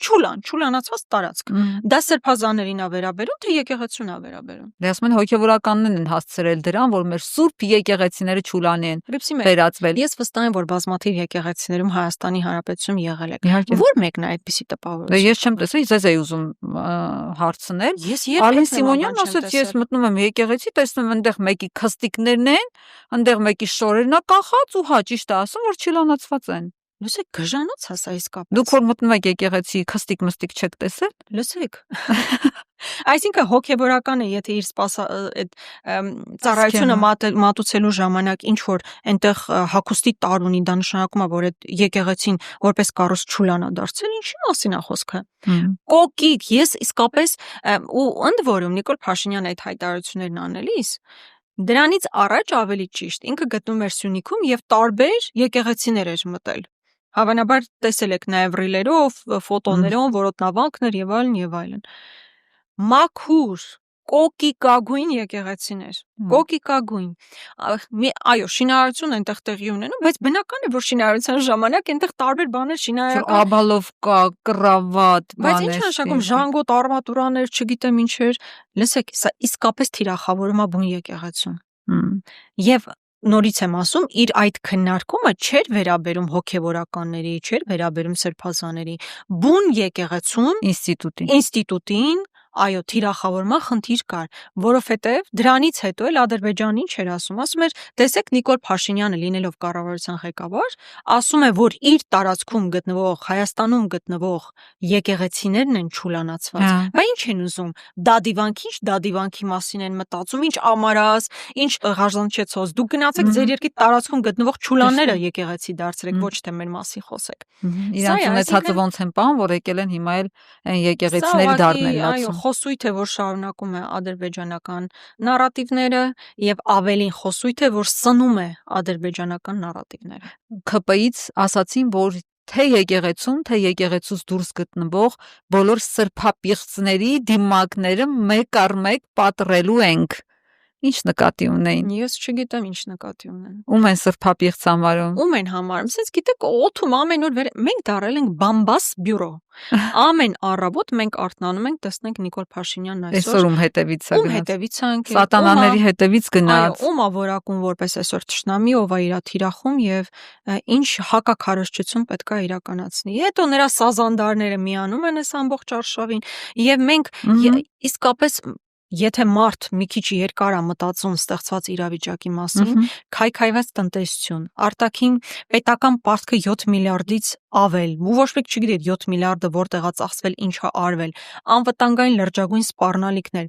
չուլանացված տարածք։ Դա սրբազաններին է վերաբերում, թե եկեղեցուն է վերաբերում։ Դե ասում են հոգևորականներն են հասցրել դրան, որ մեր սուրբ եկեղեցիները չուլանեն, վերածվել։ Ես վստահ եմ, որ բազմաթիվ եկեղեցիներում Հայաստանի Հանրապետությունում եղել եք։ Որ մեկն է այդպիսի տպավորություն։ Դե ես չեմ տեսել, ձեզ էի ուզում հարցնել։ Ալեն Սիմոնյանն ասաց, ես մտնում եմ եկեղեցի, տեսնում եմ այնտեղ մեկի քստիկներն են, այնտեղ մեկի շորերն է կախած ու հա ճիշտ է ասում, որ չիլանացված են։ Լսեք, գժանոց հասա իսկապես։ Դուք որ մտնում եք եկեղեցի, քստիկ մստիկ չեք տեսել։ Լսեք։ Այսինքն հոգևորականը, եթե իր այդ ծառայությունը մատուցելու ժամանակ ինչ որ այնտեղ հագուստի տար ունի, դա նշանակում է, որ այդ եկեղեցին որպես կառույց չուլանա դարձել, ինչի մասին է խոսքը։ Կոկիկ, ես իսկապես ու ընդ որում Նիկոլ Փաշինյանը այդ հայտարարություններն անելիս դրանից առաջ ավելի ճիշտ ինքը գտնում էր Սյունիքում եւ տարբեր եկեղեցիներ էր մտել։ Հավանաբար տեսել եք նաև ռիլերով, ֆոտոներով, որոտնավանքներ եւ այլն եւ այլն։ Մաքուր, կոկիկագույն եկեղեցիներ, կոկիկագույն։ Այո, շինարարություն այնտեղ տեղի ունենում, բայց բնական է, որ շինարարության ժամանակ այնտեղ տարբեր բաներ շինարարական աբալով կա, կրավատ, բայց ինչ նշանակում ժանգոտ, արմատուրաներ, չգիտեմ ինչեր։ Լսեք, սա իսկապես թիրախավորում է բուն եկեղեցուն։ Եվ նորից եմ ասում, իր այդ քննարկումը չէր վերաբերում հոգևորականների, չէր վերաբերում սրբազաների, բուն եկեղեցուն, ինստիտուտին, այո, թիրախավորման խնդիր կար, որովհետև դրանից հետո էլ Ադրբեջանն ինչ էր ասում էր, տեսեք Նիկոլ Փաշինյանը լինելով կառավարության ղեկավար, ասում է, որ իր տարածքում գտնվող, Հայաստանում գտնվող եկեղեցիներն են չուլանացված։ Բա ինչ են ուզում։ Դադիվանքի մասին են մտածում, ինչ Ամարաս, ինչ Ղազանչեցոս։ Դուք գնացեք ձեր երկրի տարածքում գտնվող չուլանները եկեղեցի դարձրեք, ոչ թե մեր մասին խոսեք։ Իրանց ունեցածը ոնց են պահում, որ եկել են հիմա էլ եկեղեցիների դառնել լացում։ խոսույթ է, որ շարունակում է ադրբեջանական նարատիվները եւ ավելին խոսույթ է, որ սնում է ադրբեջանական նարատիվները։ ՔՊ-ից ասացին, որ թե եկեղեցում, թե եկեղեցուց դուրս գտնվող բոլոր սրբապիղծների դիմակները մեկ առ մեկ պատռելու ենք։ Ինչ նկատի ունեին։ Ես չգիտեմ ինչ նկատի ունեն։ Ում են սրբապիղծ համարում։ Ում են համարում։ Ասես գիտեք, օթում ամեն օր մենք դարել ենք Բամբաս բյուրո։ Ամեն առավոտ մենք արթնանում ենք, տեսնենք Նիկոլ Փաշինյանն այսօր ում հետևից է ում հետևից է ընկել։ Սատանաների հետևից գնաց։ Այո, ում է որակում որպես այսօր ճշնամի, ով է իր թիրախում եւ ինչ հակաքարոզչություն պետք է իրականացնի։ Հետո նրա սազանդարները միանում են այս ամբողջ արշավին եւ մենք իսկապես եթե մարդ մի քիչ երկար է մտածում ստեղծված իրավիճակի մասին, քայքայված տնտեսություն, արտաքին պետական պարտքը 7 միլիարդից ավել, ու ոչ մեկ չգիտի 7 միլիարդը որտեղ է ծախսվել, ինչ է արվել, անվտանգային լրջագույն սպառնալիքներ։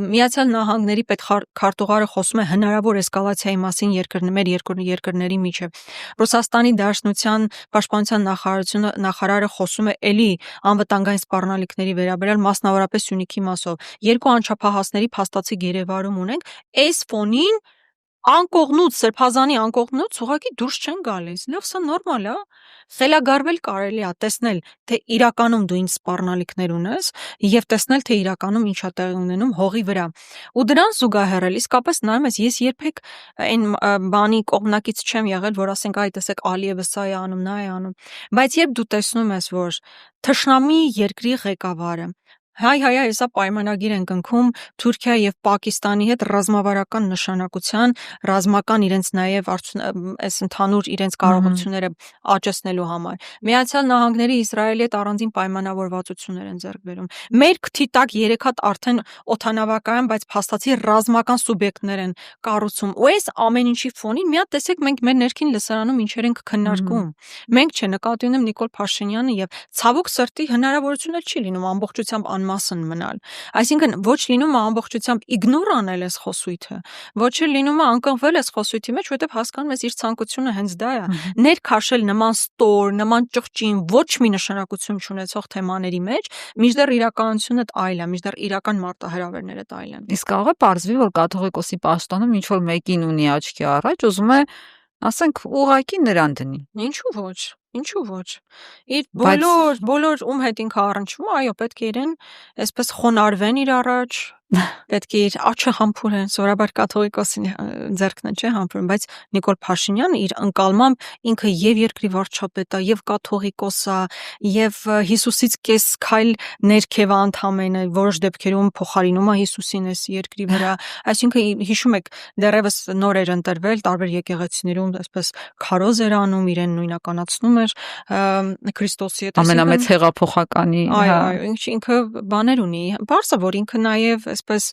Միացյալ Նահանգների պետքարտուղարը խոսում է հնարավոր էսկալացիայի մասին մեր երկրների միջև։ Ռուսաստանի Դաշնության պաշտպանության նախարարը խոսում է էլի անվտանգային սպառնալիքների վերաբերյալ, մասնավորապես Սյունիքի մասով։ Երկու անչափահասների փաստացի գերեվարում ունենք, այս ֆոնին անկողնուց, սրբազանի անկողնուց ուղղակի դուրս չեն գալիս։ Լավ, սա նորմալ է, խելագարվել կարելի է, տեսնել, թե իրականում դու ինչ սպառնալիքներ ունես եւ տեսնել, թե իրականում ինչ է տեղի ունենում հողի վրա։ Ու դրան զուգահեռ իսկապես նայում ես, ես երբեք այն բանի կողմնակից չեմ եղել, որ ասենք, այ տեսեք, Ալիևը սա է անում, նա է անում, բայց երբ դու տեսնում ես, որ թշնամի երկրի ղեկավարը հայ հեսա պայմանագիր են կնքում Թուրքիա եւ Պակիստանի հետ ռազմավարական նշանակության, ռազմական իրենց նաեւ այս ընդհանուր իրենց կարողությունները աճեցնելու համար։ Միացյալ Նահանգների Իսրայելի հետ առանձին պայմանավորվածություններ են ձեռք բերում։ Մեր քթի տակ 3 հատ արդեն օդանավակայան, բայց փաստացի ռազմական սուբյեկտներ են կառուցում։ Ու այս ամեն ինչի ֆոնին մի հատ տեսեք մենք մեր ներքին լսարանում ինչեր ենք քննարկում։ Մենք նկատի ունեմ Նիկոլ Փաշինյանը եւ ցավոք սրտի հնարավորություն չի լինում ամբողջությամբ անմասն մնալ։ Այսինքն ոչ լինում է ամբողջությամբ իգնոր անել այս խոսույթը, ոչ էլ լինում է անկնվել այս խոսույթի մեջ, որովհետև հասկանում ես իր ցանկությունը հենց դա է։ Ներքաշել նման ստոր, նման ճղճին ոչ մի նշանակություն չունեցող թեմաների մեջ, մինչդեռ իրականությունը այլ է, մինչդեռ իրական մարտահրավերները այլ են։ Իսկ կարող է պարզվի, որ կաթողիկոսի պաշտոնում ինչ որ մեկին ունի աչքի առաջ, ուզում է, ասենք, ուղակի նրան դնի։ Ինչու ոչ։ Իր բոլոր ում հետ ինքը առնչվում, այո, պետք է իրեն այսպես խոնարհվեն իր առաջ, պետք է իր աչքը համբուրեն, սովորաբար կաթողիկոսին ձեռքն է, չէ, համբուրեն, բայց Նիկոլ Փաշինյանը իր ընկալմամբ ինքը եւ երկրի վարչապետ է, եւ կաթողիկոս է, եւ Հիսուսից կես քայլ ներքև ընդամենը որոշ դեպքերում փոխարինում է Հիսուսին այս երկրի վրա, այսինքն հիշում եք, դեռևս նոր էր ընտրվել, տարբեր եկեղեցիներում այսպես քարոզ էր անում, իրեն նույնականացնում էր Քրիստոսի հետ, ամենամեծ հեղափոխականի, այո, ինքը բաներ ունի, բարձր որ ինքը նաեւ այսպես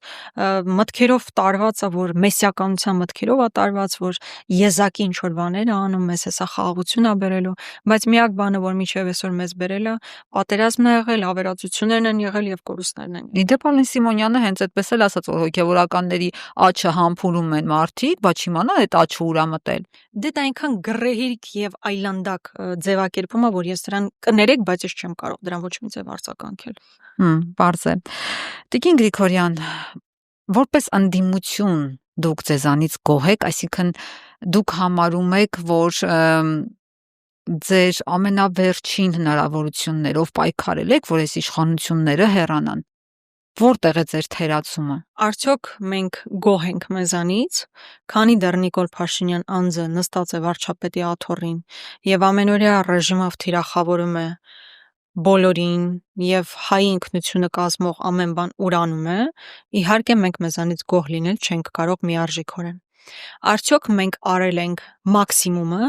մտքերով տարված է, որ մեսիականության մտքերով է տարված, որ եզակի ինչ որ բաներ է անում, մեզ հեսա խաղաղություն է բերելու, բայց միակ բանը, որ միջև այսօր մեզ բերել է, պատերազմն է եղել, ավերածություններն են եղել եւ կորուստներն են։ Իդեպալին Սիմոնյանը հենց այդպես էլ ասաց, որ հոգեվորականների աչքը համբուրում են մարդիկ, բայց իմանա այդ աչքը ուր է մտել։ Դե դա այնքան գրեհիկ եւ այլանդակ ձևակերպում է, որ ես դրան կներեք, բայց ես չեմ կարող դրան ոչ մի ձև արձագանքել։ Պարզ է։ Տիկին Գրիգորյան, որպես ընդդիմություն դուք ձեզանից գոհ եք, այսինքն դուք համարում եք, որ ձեր ամենավերջին հնարավորություններով պայքարել եք, որ այս իշխանությունները հեռանան։ Որտեղ է ձեր թերացումը։ Արդյոք մենք գոհ ենք մեզանից, քանի դեռ Նիկոլ Փաշինյան անձը նստած է վարչապետի աթոռին եւ ամենօրյա ռեժիմով թիրախավորում է բոլորին եւ հայ ինքնությունը կազմող ամեն բան ուրանում է, իհարկե մենք մեզանից գոհ լինել չենք կարող միարժիքորեն։ Արդյոք մենք արել ենք մաքսիմումը,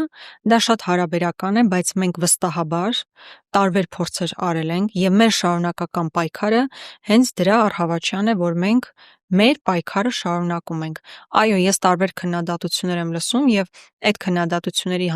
դա շատ հարաբերական է, բայց մենք վստահաբար տարբեր փորձեր արել ենք եւ մեր շարունակական պայքարը հենց դրա առհավատչյան է, որ մենք մեր պայքարը շարունակում ենք։ Այո, ես տարբեր քննադատություններ եմ լսում եւ այդ քննադատությունների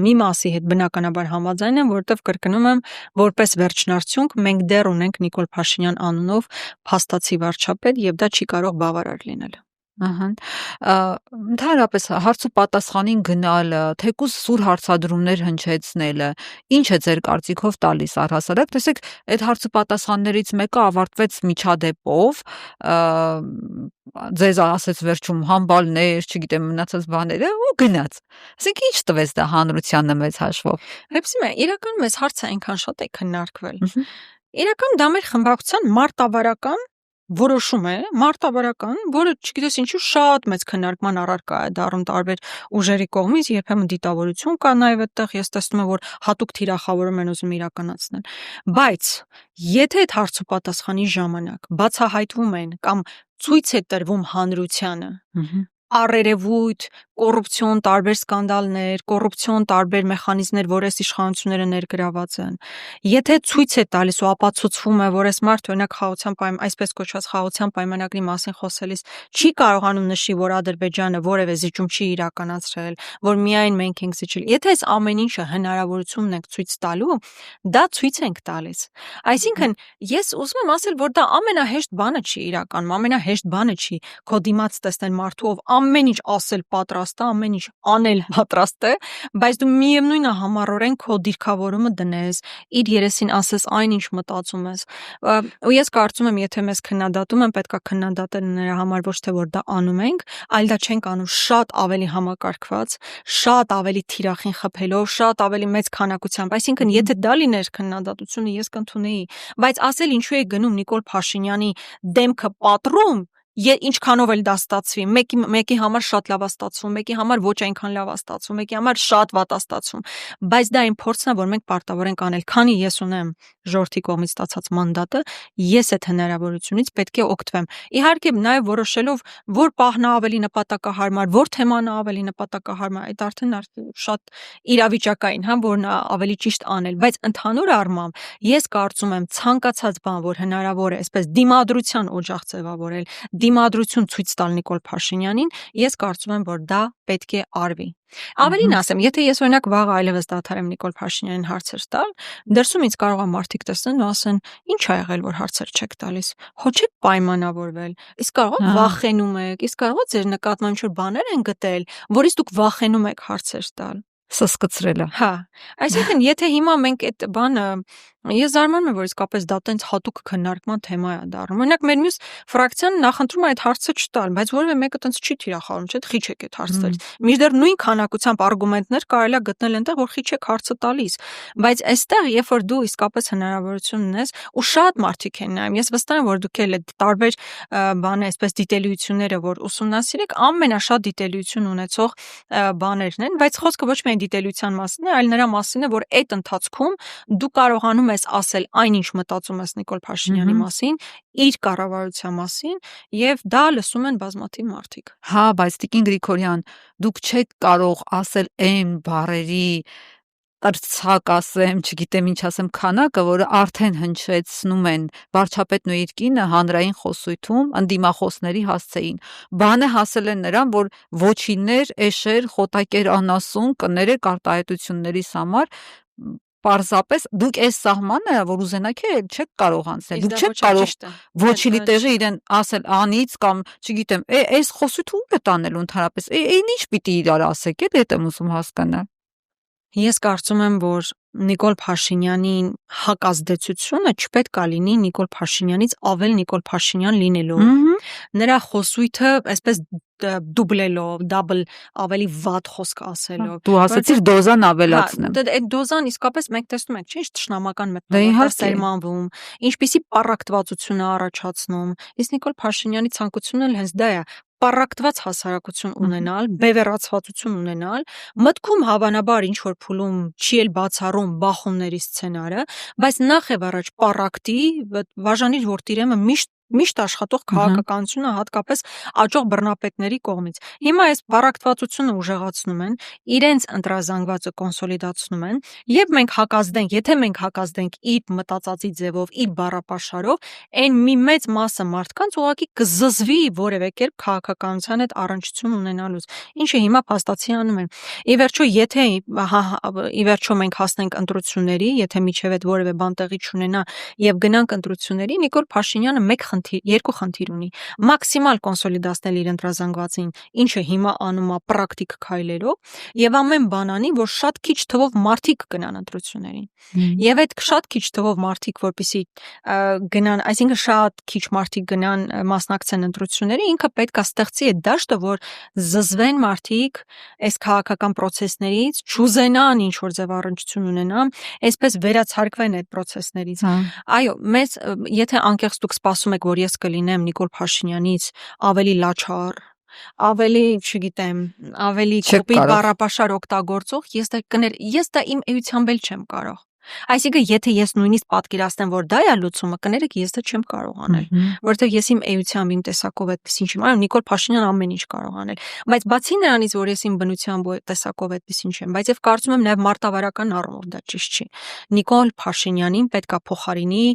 մի մասի հետ բնականաբար համաձայն եմ, որովհետեւ կրկնում եմ, որպես վերջնարդյունք մենք դեռ ունենք Նիկոլ Փաշինյան անունով փաստացի վարչապետ եւ դա չի կարող բավարար լինել։ Ընդհանրապես հարց ու պատասխանին գնալը, թեկուզ սուր հարցադրումներ հնչեցնելը, ինչ է ձեր կարծիքով տալիս առհասարակ, տեսեք, այդ հարց ու պատասխաններից մեկը ավարտվեց միջադեպով, ձեզ ասեց վերջում համբալներ, չգիտեմ, մնացած բաները ու գնաց։ Ասենք ինչ տվեց դա հանրությանը մեծ հաշվով։ Հեպսիմե, իրականում այս հարցը այնքան շատ է քննարկվել։ Իրականում դա մեր խմբակցության մարտավարական որոշում է, որը չգիտես ինչու շատ մեծ քննարկման առարկա է դառնում տարբեր ուժերի կողմից, երբեմն դիտավորություն կա նաև այդտեղ, ես տեսնում եմ, որ հատուկ թիրախավորում են ուզում իրականացնել։ Բայց եթե այդ հարց ու պատասխանի ժամանակ բացահայտվում են կամ ցույց է տրվում հանրությանը առերևույթ կոռուպցիոն տարբեր սկանդալներ, կոռուպցիոն տարբեր մեխանիզմներ, որ այս իշխանությունները ներգրաված են։ Եթե ցույց է տալիս ու ապացուցվում է, որ այս մարդը օրինակ այսպես կոչված խաղաղության պայմանագրի մասին խոսելիս չի կարողանում նշի, որ Ադրբեջանը որևէ զիջում չի իրականացրել, որ միայն մենք ենք զիջել։ Եթե այս ամեն ինչը հնարավորություն ունենք ցույց տալու, դա ցույց ենք տալիս։ Այսինքն, ես ուզում եմ ասել, որ դա ամենահեշտ բանը չի իրականում, ամենահեշտ բանը չի քո դիմաց տեսնել մարդու, ով ամեն ինչ ասել պատրաստ է, ամեն ինչ անել պատրաստ է, բայց դու միևնույնն է համառորեն քո դիրքավորումը դնես, իր երեսին ասես այն ինչ մտածում ես։ Ու ես կարծում եմ, եթե մեզ քննադատում են, պետք է քննադատել նրա համար ոչ թե որ դա անում ենք, այլ դա չենք անում շատ ավելի համակարգված, շատ ավելի թիրախին խփելով, շատ ավելի մեծ քանակությամբ։ Այսինքն, եթե դա լիներ քննադատությունը, ես կընդունեի, բայց ասել ինչու է գնում Նիկոլ Փաշինյանի դեմքը պատռում, ինչքանով էլ դա ստացվի, մեկի համար շատ լավ է ստացվում, մեկի համար ոչ այնքան լավ է ստացվում, մեկի համար շատ վատ է ստացվում, բայց դա այն փորձն է, որ մենք պարտավոր ենք անել, քանի ես ունեմ ժողովրդի կողմից ստացած մանդատը, ես այդ հնարավորությունից պետք է օգտվեմ։ Իհարկե, նաև որոշելով, որ պահն է ավելի նպատակահարմար, որ թեման է ավելի նպատակահարմար, այդ արդեն շատ իրավիճակային, որն է ավելի ճիշտ անել, բայց ընդհանուր առմամբ ես կարծում եմ ցանկացած բան, որ հնարավոր է, այսպես դիմադրության օջախ ձևավորել, դիմադրություն ցույց տալ Նիկոլ Փաշինյանին, ես կարծում եմ, որ դա պետք է արվի։ Ավելին ասեմ, եթե ես օրինակ վաղը այլևս դադարեմ Նիկոլ Փաշինյանին հարցեր տալ, դրսում ինձ կարող է մարդիկ տեսնեն ու ասեն, ինչ ա եղել, որ հարցեր չեք տալիս, հո չեք պայմանավորվել, իսկ կարող է վախենում եք, իսկ կարող է ձեր նկատմամբ ինչ-որ բաներ են գտել, որից դուք վախենում եք հարցեր տալ։ Սսկծրելը։ Հա, այսինքն, եթե հիմա մենք այդ բանը, ես զարմանում եմ, որ իսկապես դա տենց հատուկ քննարկման թեմա է դառնում։ Օրինակ, մեր մյուս ֆրակցիան նախընտրում է այդ հարցը չտալ, բայց որևէ մեկը տենց չի թիրախավորում, չէ՞, խիչեք այդ հարցը տալիս։ Մինչդեռ նույն քանակությամբ արգումենտներ կարելի է գտնել այնտեղ, որ խիչեք հարցը տալիս։ Բայց այստեղ, երբ որ դու իսկապես հնարավորություն ունես, ու շատ մարդիկ են նայում, ես վստահ եմ, որ դուք էլ այդ տարբեր բանը, այսպես դիտելիությունները, որ ուսումնասիրեք, ամենաշատ դիտելիություն ունեցող բաներն են, բայց խոսքը ոչ միայն դիտելիության մասին է, այլ նրա մասին է, որ այդ ընթացքում դու կարողանում ես ասել այնինչ մտածում ես Նիկոլ Փաշինյանի մասին, իր կառավարության մասին, եւ դա լսում են բազմաթիվ մարդիկ։ Հա, բայց Տիկին Գրիգորյան, դուք չեք կարող ասել այն բառերի տրցակ ասեմ, չգիտեմ ինչ ասեմ, քանակը, որը արդեն հնչեցնում են վարչապետն ու իր կինը հանրային խոսույթում ընդդիմախոսների հասցեին։ Բանը հասել են նրան, որ ոչիններ, էշեր, խոտակեր անասուն կներեք արտահայտություններիս համար, պարզապես դուք այս սահմանը, որ ուզենաք էլ չեք կարող անցնել։ Դուք չեք կարող ոչինի տեղը իրեն ասել անից կամ, չգիտեմ, այս խոսույթը ո՞ւր է տանելու ընդհանրապես։ Այն ինչ պիտի իրար ասեք, էլ դա եմ ուզում հասկանալ։ Ես կարծում եմ, որ Նիկոլ Փաշինյանի հակազդեցությունը չպետք է լինի Նիկոլ Փաշինյանից ավել Նիկոլ Փաշինյան լինելով։ Նրա խոսույթը այսպես դուբլելով, դաբլ ավելի վատ խոսք ասելով։ Դու ասացիր դոզան ավելացնեմ։ Այդ դոզան իսկապես մենք տեսնում ենք, չէ՞, թշնամական մտնոլորտը սերմանվում, ինչպիսի պառակտվածություն է առաջացնում։ Իսկ Նիկոլ Փաշինյանի ցանկությունն էլ հենց դա է, պառակտված հասարակություն ունենալ, բևեռացվածություն ունենալ, մտքում հավանաբար ինչ որ փուլում չի էլ բացառում բախումների սցենարը, բայց նախ եւ առաջ պառակտի, բաժանիչ որ տիրեմը միշտ աշխատող քաղաքականությունը հատկապես աճող բռնապետների կողմից։ Հիմա այս պառակտվածությունը ուժեղացնում են, իրենց ընտրազանգվածը կոնսոլիդացնում են, եւ մենք հակազդենք, եթե մենք հակազդենք իր մտածածի ձևով, իր բառապաշարով, այն մի մեծ մասը մարդկանց ուղղակի կզզվի որևէ կերպ քաղաքականության հետ առնչություն ունենալուց, ինչը հիմա փաստացի անում են։ Ի վերջո, եթե ի վերջո մենք հասնենք ընտրությունների, եթե միջև այդ որևէ բան տեղի չունենա եւ գնանք ընտրությունների, Նիկոլ Փաշինյանը մեկ խնդիր ունի։ Մաքսիմալ կոնսոլիդացնել իր ընտրազանգվածին, ինչը հիմա անում է պրակտիկ քայլերով, եւ ամեն բան անի, որ շատ քիչ թվով մարդիկ գնան ընտրություններին։ Եվ այդ շատ քիչ թվով մարդիկ, որպեսզի գնան, այսինքն շատ քիչ մարդիկ գնան մասնակցեն ընտրությունների, ինքը պետք է ստեղծի այդ դաշտը, որ զզվեն մարդիկ այս քաղաքական process-ներից, չուզենան ինչ որ ձև առնչություն ունենան, այսպես վերացարկվեն այդ process-ներից։ Այո, մեզ եթե անկեղծ դուք սպասում եք, որ ես կլինեմ Նիկոլ Փաշինյանից ավելի լաչար, ավելի, չգիտեմ, ավելի կոպիտ բառապաշար օգտագործող, ես դա իմ էությամբ էլ չեմ կարող։ Այսինքն, եթե ես նույնիսկ պատկերացնեմ, որ դա է լուծումը, կներեք, ես դա չեմ կարող անել, որովհետև ես իմ էությամբ, իմ տեսակով այդպես ինչ եմ անում, Նիկոլ Փաշինյանը ամեն ինչ կարող անել։ Բայց բացի նրանից, որ ես իմ բնությամբ ու տեսակով այդպես ինչ եմ, բայց եւ կարծում եմ նաեւ մարտավարական առումով դա ճիշտ չի։ Նիկոլ Փաշինյանին պետք է փոխարինի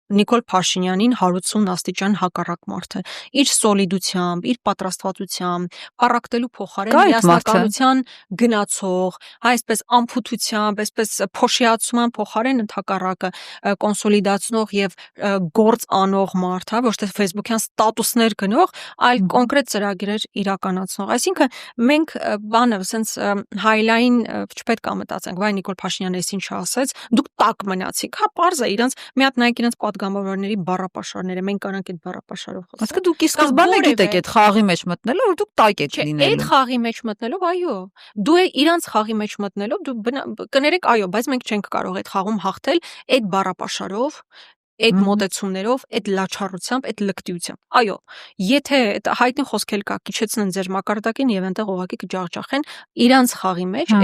Նիկոլ Փաշինյանին 180 աստիճան հակառակ մարդը իր սոլիդությամբ, իր պատրաստվածությամբ, պարակտելու փոխարեն միասնականության գնացող, այսպես անփութությամբ, այսպես փոշիացման փոխարեն ընդհակառակը կոնսոլիդացնող եւ գործ անող մարդ, հա, ոչ թե Facebook-յան ստատուսներ գնող, այլ կոնկրետ ծրագրեր իրականացնող։ Այսինքն մենք բանը, ասենց հայլային չպետք է մտածենք, վայ Նիկոլ Փաշինյանը էս ինչ ասեց, դուք տակ մնացիք, հա, պարզ է իրանց մի հատ նայեք իրանց պատգամավորների բառապաշարները, մենք կանանք այդ բառապաշարով խոսել։ Այսինքն դուք ի սկզբանե գիտեք այդ խաղի մեջ մտնելով, որ դուք տակ եք լինելու։ Այդ խաղի մեջ մտնելով, այո, դու իրանց խաղի մեջ մտնելով, դու կներեք, այո, բայց մենք չենք կարող այդ խաղում հաղթել այդ բառապաշարով, այդ մոտեցումներով, այդ լաչառությամբ, այդ լկտիությամբ։ Այո, եթե հայտնի խոսք էլ կա, քիչեցնեն ձեր մակարդակին եւ այնտեղ ուղղակի կջախջախեն իրանց խաղի մեջ,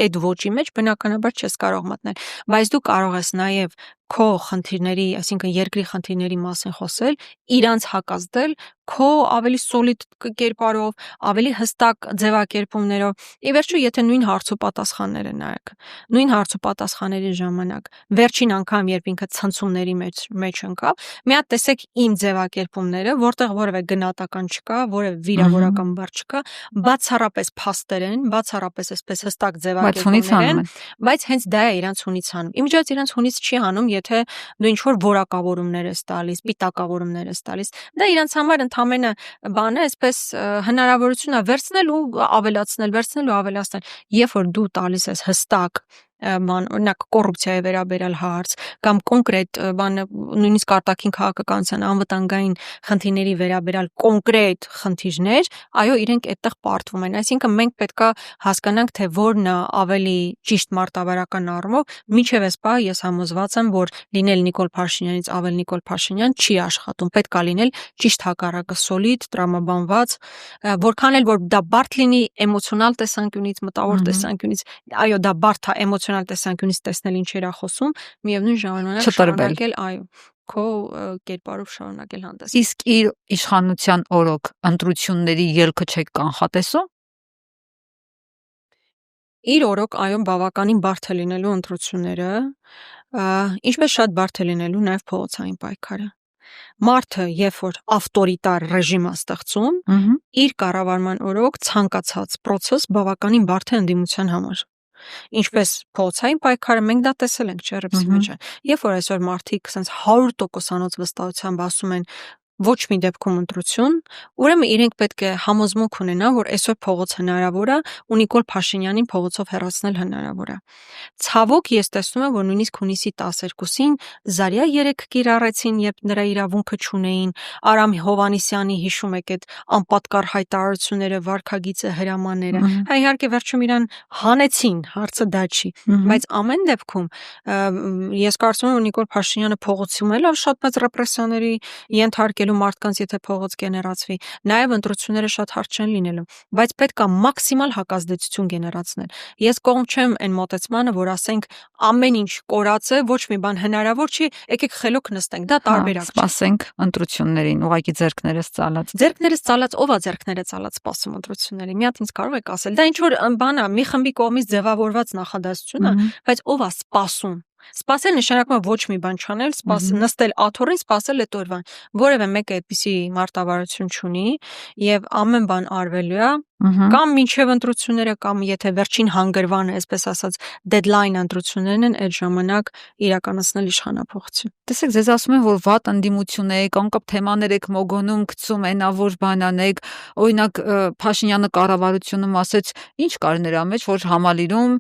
այդ ոճի մեջ բնականաբար չես կարող մտնել, բայց դու կարող ես նաեւ քո խնդիրների, այսինքն երկրի խնդիրների մասին խոսել, իրանց հակազդել քո ավելի սոլիդ կերպարով, ավելի հստակ ձևակերպումներով։ Ի վերջո, եթե նույն հարցոպատասխանները նայեք, նույն հարցոպատասխանների ժամանակ, վերջին անգամ, երբ ինքը ցնցումների մեջ ընկավ, մի հատ տեսեք իմ ձևակերպումները, որտեղ որևէ գնահատական չկա, որևէ վիրավորական բառ չկա, բացառապես փաստեր են, բացառապես այսպես հստակ ձևակերպումներ են, բայց հենց դա է իրանց հունից անում։ Իմիջիայլոց իրանց հունից չի անում, եթե դու ինչ որ որակավորումներ ես տալիս, պիտակավորումներ ես տալիս։ Դա իրանց համար ընդամենը բանը, այսպես հնարավորություն է վերցնել ու ավելացնել, վերցնել ու ավելացնել։ Երբ որ դու տալիս ես հստակ օրինակ կոռուպցիայի վերաբերյալ հարց կամ կոնկրետ բանը, նույնիսկ արտաքին քաղաքականության անվտանգային խնդիրների վերաբերյալ կոնկրետ խնդիրներ, այո, իրենք այդտեղ պարտվում են։ Այսինքն մենք պետքա հասկանանք, թե որն է ավելի ճիշտ մարտավարական առումով, միջև էս պահ ես համոզված եմ, որ լինել Նիկոլ Փաշինյանից ավել Նիկոլ Փաշինյան չի աշխատում, պետք է լինել ճիշտ հակառակը, սոլիդ, տրամաբանված, որքան էլ որ դա բարդ լինի էմոցիոնալ տեսանկյունից, մտավոր տեսանկյունից, այո, դա բարդ է էմոցիոնալ տեսանկյունից տեսնել ինչեր է խոսում, միևնույն ժամանակ շարունակել, այո, քո կերպարով շարունակել հանդես։ Իսկ իր իշխանության օրոք ընտրությունների ելքը չեք կանխատեսում։ Իր օրոք, այո, բավականին բարդ է լինելու ընտրությունները, ինչպես շատ բարդ է լինելու նաև փողոցային պայքարը։ Մարդը, երբ որ ավտորիտար ռեժիմ է ստեղծում, իր կառավարման օրոք ցանկացած process բավականին բարդ է ընդդիմության համար։ Ինչպես փողոցային պայքարը մենք դա տեսել ենք չերպսի մեջ։ Երբ որ այսօր մարդիկ ասենց 100%-անոց վստահությամբ ասում են ոչ մի դեպքում ընտրություն, ուրեմն իրենք պետք է համոզմունք ունենան, որ այսօր փողոց հնարավոր է ու Նիկոլ Փաշինյանին փողոցով հեռացնել հնարավոր է։ Ցավոք ես տեսնում եմ, որ նույնիսկ հունիսի 12-ին Զարյա 3 կիրառեցին, երբ նրա իրավունքը չունեին, Արամ Հովանիսյանի հիշում եք այդ անպատկառ հայտարարությունները, վարքագիծը, հրամանները։ Հա իհարկե վերջում իրան հանեցին, հարցը դա չի, բայց ամեն դեպքում ես կարծում եմ, որ Նիկոլ Փաշինյանը փողոցում էլ շատ մեծ ռեպրեսիաների ենթարկելու մարդկանց, եթե փողոց գեներացվի, նաև ընտրությունները շատ հարթ չեն լինելու, բայց պետք է մաքսիմալ հակազդեցություն գեներացնել։ Ես կողմ չեմ այն մոտեցմանը, որ ասենք ամեն ինչ կորած է, ոչ մի բան հնարավոր չի, եկեք խելոք նստենք, դա տարբերակ չէ։ Սպասենք ընտրություններին, ուղղակի ձեռքներս ծալած։ Ձեռքներս ծալած, ով է ձեռքները ծալած սպասում ընտրությունների։ Մի հատ ինձ կարող եք ասել, դա ինչ որ բան է, մի խմբի կողմից ձևավորված նախադասություն է, բայց ով է սպասում։ Սպասել նշանակում է ոչ մի բան չանել, նստել աթոռին, սպասել այդ օրվան։ Որևէ մեկը այդպիսի մարտավարություն չունի եւ ամեն բան արվելու է Կամ մինչև ընտրությունները, կամ եթե վերջին հանգրվանը, այսպես ասած, deadline ընտրություններն են, այդ ժամանակ իրականացնել իշխանափոխություն։ Տեսեք, ձեզ ասում են, որ վատ ընդդիմություն եք, անկապ թեմաներ եք մոգոնում, գցում, այնավոր բան անեք, օրինակ Փաշինյանը կառավարությունում ասեց, ինչ կար նրա մեջ, որ համալիրում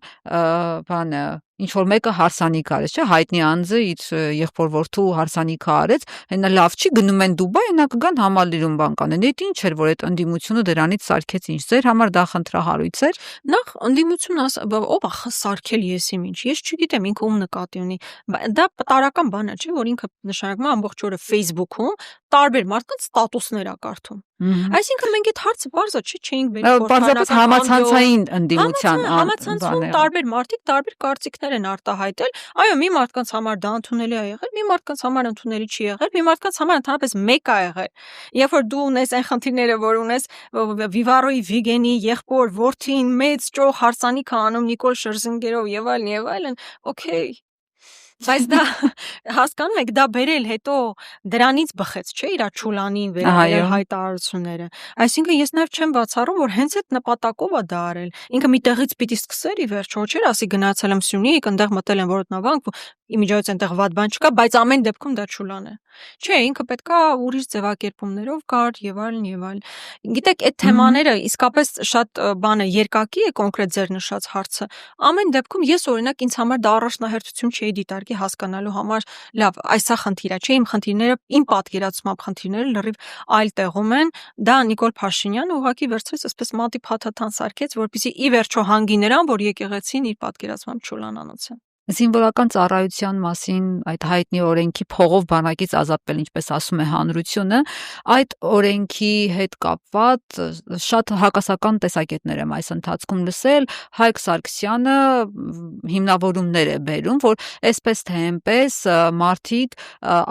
բանը ինչ որ մեկը հարսանիք արեց, չէ՞, հայտնի անձը իր եղբոր որդու հարսանիքը արեց, այնա լավ չի, գնում են Դուբայ, այնա կգան համալիրում բան կանեն։ Այդ ինչ էր, որ այդ ընդդիմությունը դրանից սարքեց, ինչ ձեր համար դա խնդրահարույց էր։ Նախ ընդդիմություն ով է սարքել եսիմ ինչ, ես չգիտեմ ինքը ում նկատի ունի, դա տարական բան է, չէ՞, որ ինքը նշանակում է ամբողջ օրը Facebook-ում տարբեր մարդկանց ստատուսներ է կարդում։ Այսինքն մենք այդ հարցը բարձր չէինք բերի խորհրդանական համացանցային ընդդիմության համացանցում տարբեր մարդիկ տարբեր կարծիքներ են արտահայտել, այո, մի մարդկանց համար դա ընդունելի է եղել, մի մարդկանց համար ընդունելի չի եղել, մի մարդկանց համար ընդհանրապես մեկ է եղել։ Երբ որ դու ունես այն խնդիրները, որ ունես Վիվարոյի Վիգենի եղբոր որդին մեծ ճոխ հարսանիք է անում Նիկոլ Շերզինգերով եւ այլն, օքեյ։ Բայց դա հասկանում եք, դա բերել հետո դրանից բխեց, չէ՞, իր ճուլանին վերաբերել հայտարարությունները։ Այսինքն ես նաև չեմ բացառում, որ հենց այդ նպատակով է դա արել։ Ինքը մի տեղից պիտի սկսեր ի վերջո, չէ՞, ասի գնացել եմ Սյունիք, այնտեղ մտել եմ Որոտնավանք, իմիջիայից այնտեղ վատ բան չկա, բայց ամեն դեպքում դա ճուլան է։ Չէ, ինքը պետքա ուրիշ ձևակերպումներով գար եւ այլն։ Գիտեք, այդ թեմաները իսկապես շատ բանը երկակի է կոնկրետ ձեր նշած հարցը։ Ամեն դեպքում ես օրինակ ինձ համար դա առաջնահերթություն չէի դիտարկի հասկանալու համար, լավ, այսա խնդիր է, չէ, իմ խնդիրները, իմ պատկերացմամբ խնդիրները լրիվ այլ տեղում են։ Դա Նիկոլ Փաշինյանը ուղղակի վերցրեց այսպես մատի փաթաթան սարքեց, որպեսզի ի վերջո հանգի նրան, որ եկեղեցին իր պատկերացմամբ ճուլանանոց է։ Զինվորական ծառայության մասին այդ հայտնի օրենքի փողով բանակից ազատվել, ինչպես ասում է հանրությունը, այդ օրենքի հետ կապված շատ հակասական տեսակետներ եմ այս ընթացքում լսել, Հայկ Սարգսյանը հիմնավորումներ է բերում, որ այսպես թե այնպես մարդիկ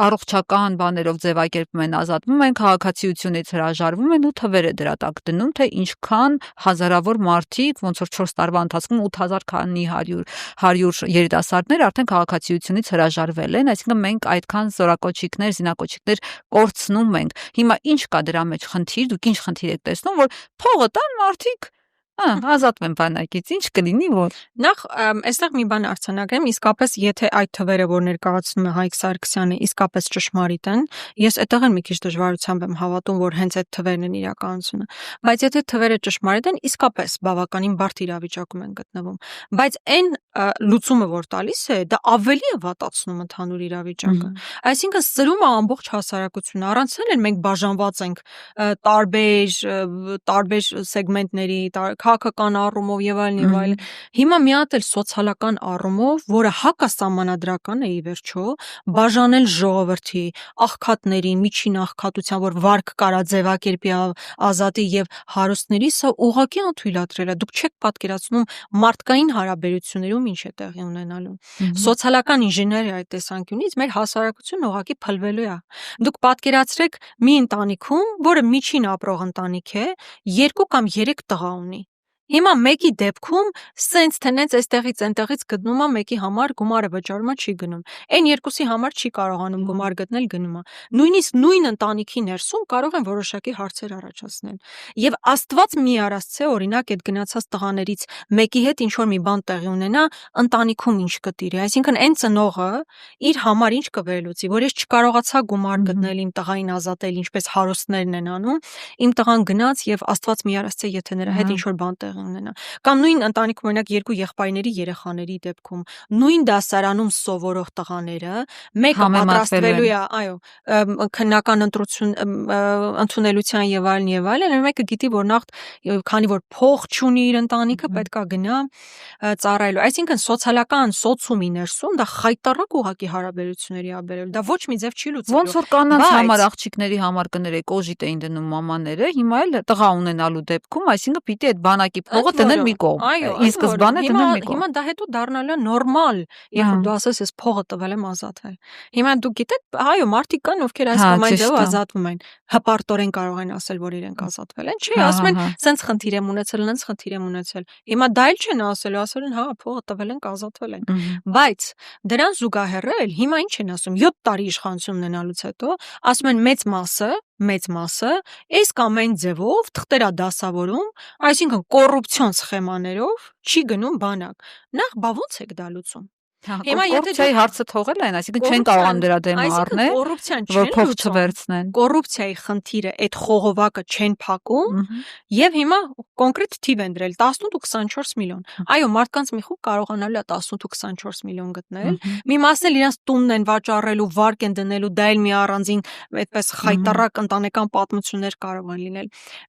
առողջական բաներով ձևակերպում են, ազատվում են, քաղաքացիությունից հրաժարվում են ու թվեր է դրա տակ դնում, թե ինչքան հազարավոր մարդիկ, ոնց որ 4 տարվա ընթացքում 8000 քանի 100 երիտասարդներ արդեն քաղաքացիությունից հրաժարվել են, այսինքն մենք այդքան զորակոչիկներ, զինակոչիկներ կորցնում ենք։ Հիմա ինչ կա դրա մեջ խնդիր, դուք ինչ խնդիր եք տեսնում, որ փողը տան մարդիկ ազատվեն բանակից, ինչ կլինի, որ նախ այստեղ մի բան արձանագրեմ, իսկապես եթե այդ թվերը, որ ներկայացնում է Հայկ Սարգսյանը, իսկապես ճշմարիտ են, ես այդտեղ մի քիչ դժվարությամբ եմ հավատում, որ հենց այդ թվերն են իրականությունը, բայց եթե թվերը ճշմարիտ են, իսկապես բավականին բարդ իրավիճակում են գտնվում, բայց այն լուծումը, որ տալիս է, դա ավելի է վատացնում ընդհանուր իրավիճակը։ Այսինքն սրում է ամբողջ հասարակությունը, առանց էլ մենք բաժանված ենք տարբեր սեգմենտների, քաղաքական առումով եւ այլն։ Հիմա մի հատ էլ սոցիալական առումով, որը հակասահմանադրական է ի վերջո, բաժանել ժողովրդի աղքատների, միջին աղքատության, որ վարկ կարա ձևակերպի ազատի եւ հարուստների, սա ուղղակի անթույլատրել է։ Դուք չեք պատկերացնում մարդկային հարաբերություններում ինչ է տեղի ունենալու։ Սոցիալական ինժեներիայի տեսանկյունից մեր հասարակությունը ուղղակի փլվելու է։ Դուք պատկերացրեք մի ընտանիքում, որը միջին ապրող ընտանիք է, 2 կամ 3 տղա ունի։ Հիմա մեկի դեպքում սենց թենենց այստեղից այնտեղից գտնում է մեկի համար գումարը վճարում է չի գնում։ Այն երկուսի համար չի կարողանում գումար գտնել գնում է։ Նույնիսկ նույն ընտանիքի ներսում կարող են որոշակի հարցեր առաջացնել։ Եվ Աստված մի արածце, օրինակ այդ գնացած տղաներից մեկի հետ ինչ որ մի բան տեղի ունենա, ընտանիքում ինչ կտիրի։ Այսինքն այն ծնողը իր համար ինչ կվերլուծի, որ ես չկարողացա գումար գտնել իմ տղային ազատել, ինչպես հարուստներն են անում, իմ տղան գնաց եւ Աստված մի արածце, եթե նրա հետ ինչ որ բան ունենա։ Կամ նույն ընտանիքում օրինակ 2 եղբայրների երեխաների դեպքում նույն դասարանում սովորող տղաները մեկը պատրաստվելու է, այո, քննական ընդունելության եւ այլն, մեկը գիտի, որ նախ քանի որ փող չունի իր ընտանիքը, պետքա գնա ծառայելու։ Այսինքն սոցիալական սոցիումի ներսում դա խայտառակ ուղակի հարաբերությունների է բերել։ Դա ոչ մի ձև չի լուծելու։ Ոնց որ կանանց համար աղջիկների համար կներեք օժիտ էին դնում մամաները, հիմա էլ տղա ունենալու դեպքում, այսինքն պիտի այդ բանակի փողը դնել մի կողմ։ Ի սկզբանե դնել մի կողմ։ Հիմա դա հետո դառնալու է նորմալ, երբ որ դու ասես ես փողը տվել եմ ազատվել։ Հիմա դուք գիտեք, այո, մարդիկ կան, ովքեր այս կամ այն ձևով ազատվում են։ Հպարտորեն կարող են ասել, որ իրենք ազատվել են, չէ, ասում են, սենց խնդիր եմ ունեցել, նենց խնդիր եմ ունեցել։ Հիմա դա էլ չեն ասելու, ասել են, հա, փողը տվել ենք, ազատվել ենք։ Բայց դրան զուգահեռ էլ հիմա ինչ են ասում, 7 տարի իշխանություն ունենալուց հետո ասում են մեծ մասը մեծ մասը այս կամ այն ձևով թղթերա դասավորում, այսինքն կոռուպցիոն սխեմաներով չի գնում բանակ։ Նախ բա ոնց եք դա լուծում։ Հիմա կոռուպցիայի հարցը թողել են, այսինքն չեն կարողանում դրա դեմ առնել, որ փող չվերցնեն։ Կոռուպցիայի խնդիրը այդ խողովակը չեն փակում, եւ հիմա կոնկրետ թիվ են դրել 18 ու 24 միլիոն։ Այո, մարդկանց մի խումբ կարողանալու է 18 ու 24 միլիոն գտնել։ Մի մասն էլ իրենց տունն են վաճառելու, վարկ են դնելու, դա էլ մի առանձին այդպես խայտարակ ընտանեկան պատմություններ կարող են լինել։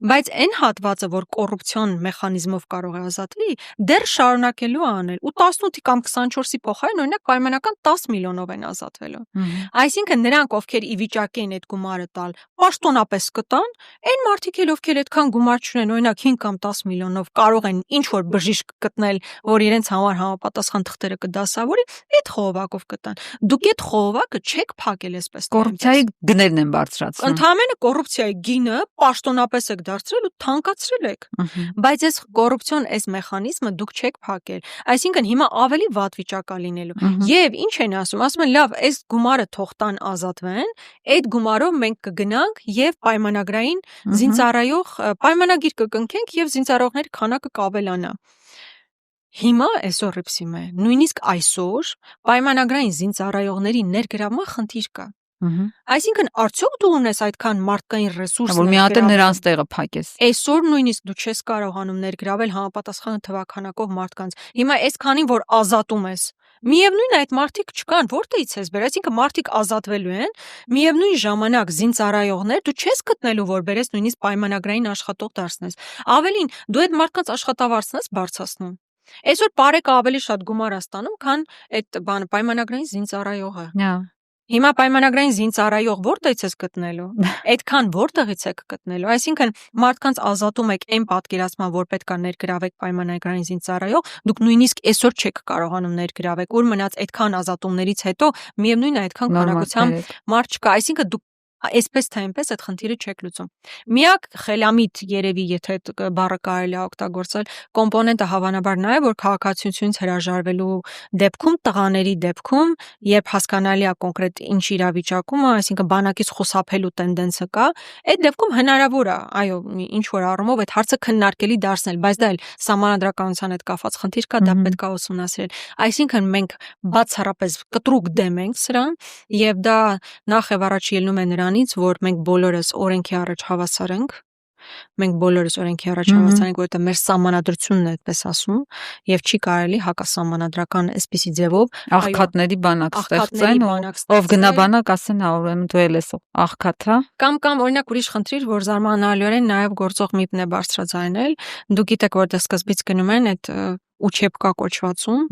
Բայց այն հատվածը, որ կոռուպցիոն մեխանիզմով կարող է ազատվի, դեռ շարունակելու է անել ու 18-ի կամ 24-ի փոխարեն օրինակ պայմանական 10 միլիոնով են ազատվելու։ Այսինքն նրանք, ովքեր ի վիճակի են այդ գումարը տալ, պաշտոնապես կտան, այն մարդիկ էլ ովքեր այդքան գումար չունեն, օրինակ 5 կամ 10 միլիոնով կարող են ինչ որ բժիշկ գտնել, որ իրենց համար համապատասխան թղթերը կդասավորի, այդ խողովակով կտան։ Դուք այդ խողովակը չեք փակել այսպես։ Կոռուպցիայի գներն են բարձրացնում։ Ընդհանրապես կոռուպցիայի գինը պաշտոնապես եք դարձրել ու թանկացրել եք։ Բայց այս կոռուպցիոն այս մեխանիզմը դուք չեք փակել։ Այսինքն հիմա ավելի վատ վիճակ է լինելու։ Եվ ինչ են ասում են, լավ, այս գումարը թող տան ազատվեն, այդ գումարով մենք կգնանք եւ պայմանագրային զինծառայող պայմանագիր կկնքենք եւ զինծառայողների քանակը կավելանա։ Հիմա այսօր Ռիփսիմ է, նույնիսկ այսօր պայմանագրային զինծառայողների ներգրավման խնդիր կա։ Այսինքն արդյոք դու ունես այդքան մարդկային ռեսուրս, որ մի հատ էլ նրանց տեղը փակես։ Այսօր նույնիսկ դու չես կարողանում ներգրավել համապատասխան թվականակով մարդկանց։ Հիմա այսքանին որ ազատում ես, միևնույն է այդ մարդիկ չկան, որտեղից ես բեր, այսինքն մարդիկ ազատվելու են, միևնույն ժամանակ զինծառայողներ դու չես գտնելու, որ բերես նույնիսկ պայմանագրային աշխատող դարձնես։ Ավելին, դու այդ մարդկանց աշխատավարձն ես բարձրացնում։ Այսօր բարեկը ավելի շատ գումար է ստանում, քան այդ պայմանագրային զինծառայողը։ Հիմա պայմանագրային զինծառայող որտեղից ես գտնելու։ Այդքան որտեղից եք գտնելու։ Այսինքն մարդկանց ազատում եք այն պատկերացման, որ պետք է ներգրավեք պայմանագրային զինծառայող, դուք նույնիսկ այսօր չեք կարողանում ներգրավեք, ուր մնաց այդքան ազատումներից հետո միևնույն է այդքան քանակությամբ մարդ չկա, այսինքն դուք այսպես թե այնպես այդ խնդիրը չեք լուծում։ Միակ խելամիտ երևի, եթե այդ բառը կարելի է օգտագործել, կոմպոնենտը հավանաբար նա է, որ քաղաքացիությունից հրաժարվելու դեպքում, տղաների դեպքում, երբ հասկանալի է կոնկրետ ինչ իրավիճակում է, այսինքն բանակից խուսափելու տենդենսը կա, այդ դեպքում հնարավոր է, այո, ինչ որ առումով այդ հարցը քննարկելի դարձնել, բայց դա էլ սահմանադրականության հետ կապված խնդիր կա, դա պետք է ուսումնասիրել։ Այսինքն մենք բացառապես կտրուկ դեմ ենք սրան, եւ դա նախ եւ առաջ ելնում է նրանից, որ մենք բոլորս օրենքի առաջ հավասար ենք։ Մենք բոլորս օրենքի առաջ հավասար ենք, որովհետեւ մեր սահմանադրությունն է այդպես ասում, եւ չի կարելի հակասահմանադրական այսպիսի ձևով աղքատների բանակ ստեղծեն, ով գնա բանակ ասեն, հա, ուրեմն դու ես աղքատ, հա։ Կամ օրինակ ուրիշ խնդիր, որ զարմանալիորեն նաեւ գործող միտն է բարձրաձայնել, դուք գիտեք, որ դա սկզբից գնում են այդ ուչեպկա կոչվածում,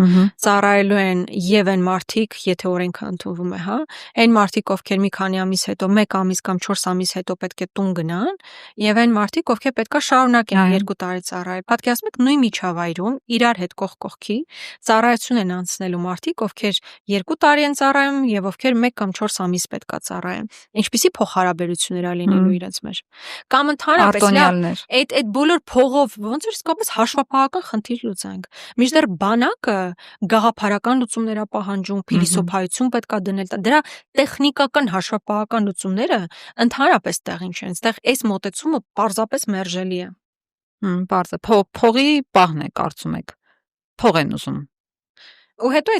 ծառայելու են եւ այն մարդիկ, եթե օրենքը ընդունվում է, հա, այն մարդիկ, ովքեր մի քանի ամիս հետո, 1 ամիս կամ 4 ամիս հետո պետք է տուն գնան, եւ այն մարդիկ, ովքեր պետքա շարունակեն 2 տարի ծառայել։ Պատկերացնում եք նույն միջավայրում իրար հետ կողք կողքի ծառայություն են անցնելու մարդիկ, ովքեր 2 տարի են ծառայում եւ ովքեր 1 կամ 4 ամիս պետքա ծառայեն։ Ինչպիսի փոխհարաբերություններ ա լինելու իրենց մեջ։ Կամ ընդհանրապես այդ բոլոր փողով ոնց որ իսկապես հաշվապահական խնդիր լուծենք։ Մինչդեռ բանակը գաղափարական լուծումներ է պահանջում, փիլիսոփայություն պետք է դնել, դրա տեխնիկական հաշվապահական լուծումները ընդհանրապես տեղին չեն, այստեղ այս մոտեցումը պարզապես մերժելի է։ Պարզ է, փողի պահն է, կարծում եք։ Փող են ուզում։ Ու հետո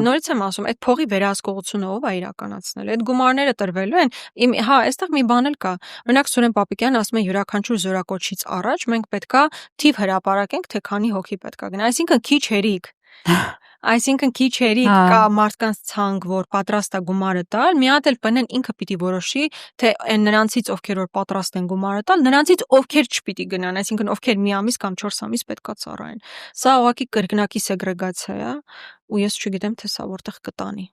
նորից եմ ասում, այդ փողի վերահսկողությունը ով է իրականացնել։ Այդ գումարները տրվելու են։ Հա, այստեղ մի բան էլ կա։ Օրինակ Սուրեն Պապիկյանն ասում է յուրաքանչյուր զորակոչից առաջ մենք պետքա թիվ հրապարակենք, թե քանի հոգի պետքա գնա։ Այսինքն քիչ հերիք կա մարդկանց ցանկ, որ պատրաստ է գումարը տալ, մի հատ էլ բնեն ինքը պիտի որոշի, թե նրանցից ովքեր որ պատրաստ են գումարը տալ, նրանցից ովքեր չպիտի գնան, այսինքն ովքեր մի ամիս կամ 4 ամիս պետքա ծառայեն։ Սա ուղղակի կրկնակի սեգրեգացիա է, ու ես չգիտեմ, թե սա որտեղ կտանի։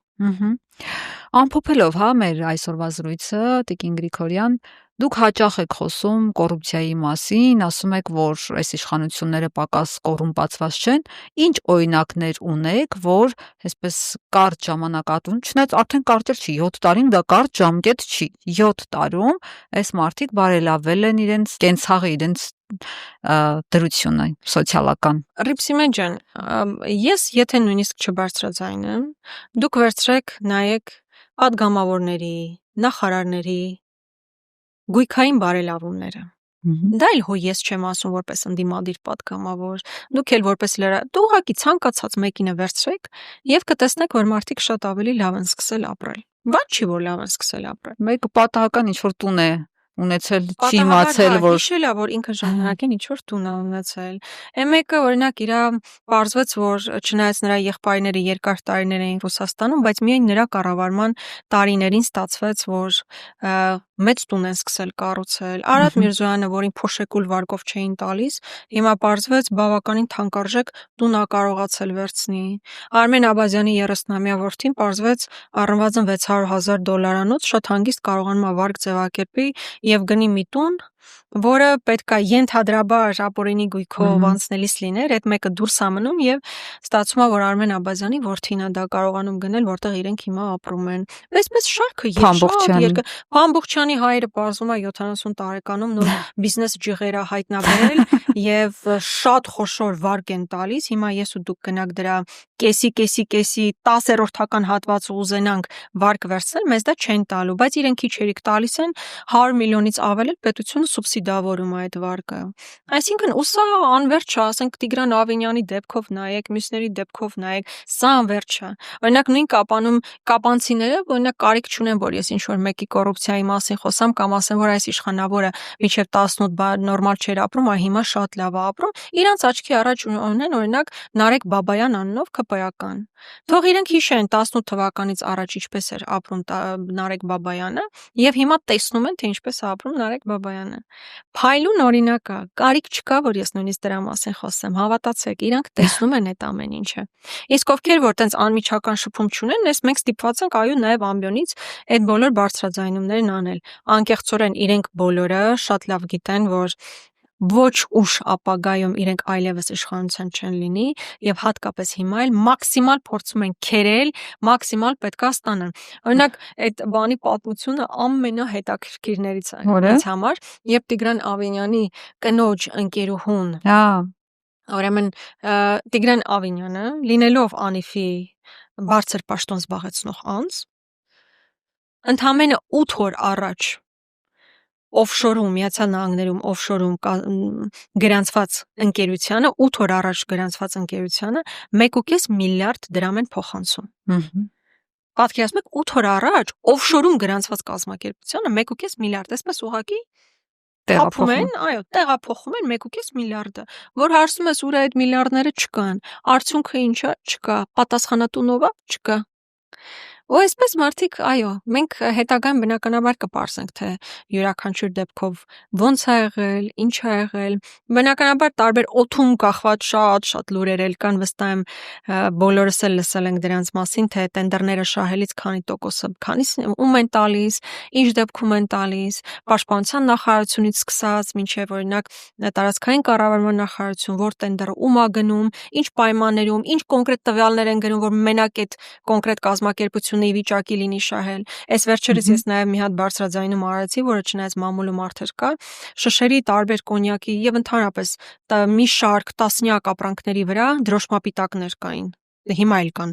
Ամփոփելով, հա, մեր այսօրվա զրույցը, Տիկին Գրիգորյան, դուք հաճախ եք խոսում կոռուպցիայի մասին, ասում եք, որ այս իշխանությունները պակաս կոռումպացված չեն, ինչ օրինակներ ունեք, որ այսպես կարճ ժամանակատում, չնայած արդեն կարճ չի, 7 տարին դա կարճ ժամկետ չի, 7 տարում այս մարդիկ բարելավել են իրենց կենցաղը, իրենց դրությունը սոցիալական։ Ռիփսիմե ջան, ես եթե նույնիսկ չբարձրաձայնեմ, դուք վերցրեք նայեք պատգամավորների, նախարարների, գույքային բարելավումները։ Դա էլ հո ես չեմ ասում որպես ընդդիմադիր պատգամավոր, դուք էլ որպես դու ուղղակի ցանկացած մեկինը վերցրեք եւ կտեսնեք, որ մարդիկ շատ ավելի լավ են սկսել ապրել։ Բան չի, որ լավ են սկսել ապրել։ Մեկը պատահական ինչ-որ տուն է ունեցել, չի իմացել, որ հիշել է, որ ինքը ժամանակին ինչ-որ տուն է ունեցել։ Այն մեկը օրինակ իրա պարզվեց, որ չնայած նրա եղբայրները երկար տարիներ էին Ռուսաստանում, բայց միայն նրա կառավարման տարիներին ստացվեց, որ մեծ տուն են սկսել կառուցել։ Արադ Միրզոյանը, որին փոշեկուլ վարկով չէին տալիս, հիմա պարզվեց բավականին թանկարժեք տուն ա կարողացել վերցնի։ Արմեն Աբազյանի 30-ամյա որդին պարզվեց առնվազն $600,000 շատ հանգիստ կարողանում է վարկ ձևակերպի եւ գնի մի տուն, որը պետքա ենթադրաբար ապօրինի գույքով անցնելիս լիներ, այդ մեկը դուրս է մնում եւ ստացվում է, որ Արմեն Աբազյանի որդին է դա կարողանում գնել, որտեղ իրենք հիմա ապրում են։ Այսպես շարքը Փամբուխչյանի հայերը պարզվում է 70 տարեկանում նոր բիզնես ջղեր է հայտնաբերել եւ շատ խոշոր վարկ են տալիս։ Հիմա ես ու դուք գնանք դրա կեսի 10-րդական հատվածը ուզենանք վարկ վերցնել, մեզ դա չեն տալու, բայց իրենք քիչերիկ տալիս են 100 միլիոնից ավել էլ պետությունը սուբսիդավորում է այդ վարկը։ Այսինքն սա անվերջ է, ասենք Տիգրան Ավինյանի դեպքով նայեք, մյուսների դեպքով նայեք, սա անվերջ է։ Օրինակ նույն կապանում կապանցիները օրինակ կարիք չունեն, որ ես ինչ-որ մեկի կոռուպցիայի մասին խոսամ կամ ասեմ, որ այս իշխանավորը մինչև 18 նորմալ չէր ապրում, այ հիմա շատ լավ է ապրում։ Իրանց աչքի առաջ ունեն օրինակ Նարեկ Բաբայան անունով ԿՊ-ական։ Թող իրենք հիշեն 18 թվականից առաջ ինչպես էր ապրում Նարեկ Բաբայանը եւ հիմա տեսնում են, թե ինչպես է ապրում Նարեկ Բաբայանը։ Փայլուն օրինակ է, կարիք չկա, որ ես նույնիսկ դրա մասին խոսեմ, հավատացեք, իրանք տեսնում են այդ ամեն ինչը։ Իսկ ովքեր որ տենց անմիջական շփում չունեն, մենք ստիպված ենք այո նաեւ ամբիոնից այդ բոլոր բարձրաձայնումներն անել։ Անկեղծորեն իրենք բոլորը շատ լավ գիտեն, որ ոչ ուշ ապագայում իրենք այլևս իշխանության չեն լինի եւ հատկապես հիմա էլ մաքսիմալ փորձում են քերել, մաքսիմալ պետքա ստանան։ Օրինակ այդ բանի պատմությունը ամենահետաքրքիրներից է ինձ համար, երբ Տիգրան Ավինյանի կնոջ ընկերուհուն ուրեմն Տիգրան Ավինյանը լինելով Անիֆի բարձր պաշտոն զբաղեցնող անձ ընդամենը 8 օր առաջ օֆշորում, Միացյալ Նահանգներում օֆշորում գրանցված ընկերությանը 8 օր առաջ գրանցված ընկերությանը 1.5 միլիարդ դրամ են փոխանցում։ Պատկերացնում եք 8 օր առաջ օֆշորում գրանցված կազմակերպությանը 1.5 միլիարդ, այսպես ուղղակի տեղափոխում են, այո, տեղափոխում են 1.5 միլիարդը, որ հարցնում ես ուր այդ միլիարդները չկան, արդյունքը ինչա, չկա, պատասխանատունով չկա։ Ու այսպես մարդիկ, այո, մենք հետագայում բնականաբար կպարզենք, թե յուրաքանչյուր դեպքով ոնց է եղել, ինչ է եղել։ Բնականաբար տարբեր օդում կախված շատ լուրեր էլ կան, վստահ եմ բոլորս էլ լսել ենք դրանց մասին, թե տենդերները շահելից քանի% ում են տալիս, ինչ դեպքում են տալիս, Պաշտպանության նախարարությունից սկսած, մինչև օրինակ տարածքային կառավարման նախարարություն, որ տենդերը ում է գնում, ինչ պայմաններում, ինչ կոնկրետ տվյալներ են գնում, որ մենակ այդ կոնկրետ կազմակերպությունը վիճակի լինի շահել։ Այս վերջերս ես նաև մի հատ բարձրաձայնում արեցի, որը չնայած մամուլում արդար կա, շշերի տարբեր կոնյակի եւ ընդհանրապես մի շարք տասնյակ ապրանքների վրա դրոշմապիտակներ կային։ Հիմա էլ կան։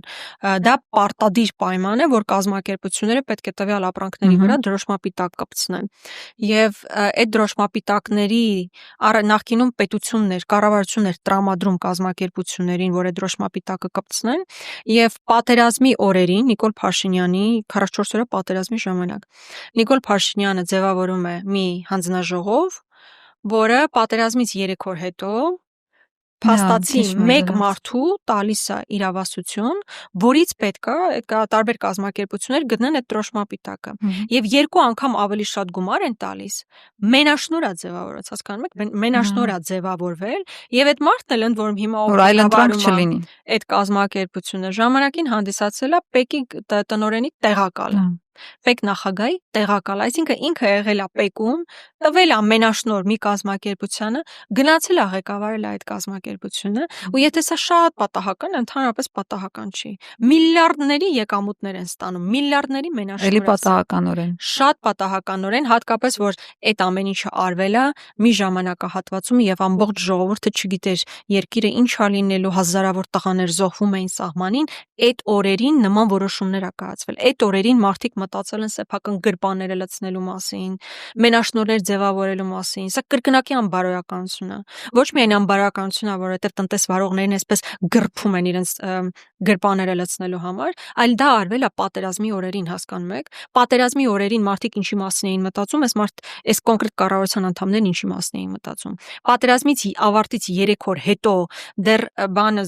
Դա պարտադիր պայման է, որ կազմակերպությունները պետք է տվյալ ապրանքների վրա դրոշմապիտակ կպցնեն։ Եվ այդ դրոշմապիտակների նախկինում պետություններ, կառավարություններ տրամադրում կազմակերպություններին, որ այդ դրոշմապիտակը կպցնեն, եւ պատերազմի օրերին Նիկոլ Փաշինյանի 44 օրյա պատերազմի ժամանակ Նիկոլ Փաշինյանը ձևավորում է մի հանձնաժողով, որը պատերազմից 3 օր հետո փաստացի մեկ մարդու տալիս է իրավասություն, որից պետքա տարբեր կազմակերպություններ գտնեն այդ դրոշմապիտակը։ Եվ 2 անգամ ավելի շատ գումար են տալիս։ Մենաշնոր է ձևավորված, հասկանում եք, մենաշնոր է ձևավորվել, եւ այդ մարդն էլ ընդ որում հիմա որ այլ ընտրանք չլինի։ Այդ կազմակերպությունը ժամանակին հանդիսացել է Պեկի տնօրենի տեղակալը։ Պեկ նախագահի տեղակալ, այսինքն ինքը եղել է Պեկում, տվել է մենաշնոր մի կազմակերպությանը, գնացել է ղեկավարել այդ կազմակերպությունը, ու եթե սա շատ պատահական, ընդհանրապես պատահական չի։ Միլիարդների եկամուտներ են ստանում, միլիարդների մենաշնոր։ Էլի պատահականորեն։ Շատ պատահականորեն, հատկապես որ այդ ամեն ինչը արվել է մի ժամանակահատվածում եւ ամբողջ ժողովուրդը չգիտեր երկիրը ինչ է լինելու, հազարավոր տղաներ զոհվում էին սահմանին, այդ օրերին նման որոշումներ ա կայացվել։ Այդ օրերին մարդիկ մտածել են սեփական գրպանները լցնելու մասին, մենաշնորհներ ձևավորելու մասին։ Սա կրկնակի անբարոյականություն է։ Ոչ միայն անբարոյականություն է, որովհետև տնտեսվարողներն այսպես գրփում են իրենց գրպանները լցնելու համար, այլ դա արվել է պատերազմի օրերին, հասկանում եք։ Պատերազմի օրերին մարդիկ ինչի մասին էին մտածում, այս կոնկրետ կառավարության անդամներն ինչի մասին էին մտածում։ Պատերազմից ավարտից 3 օր հետո դեռ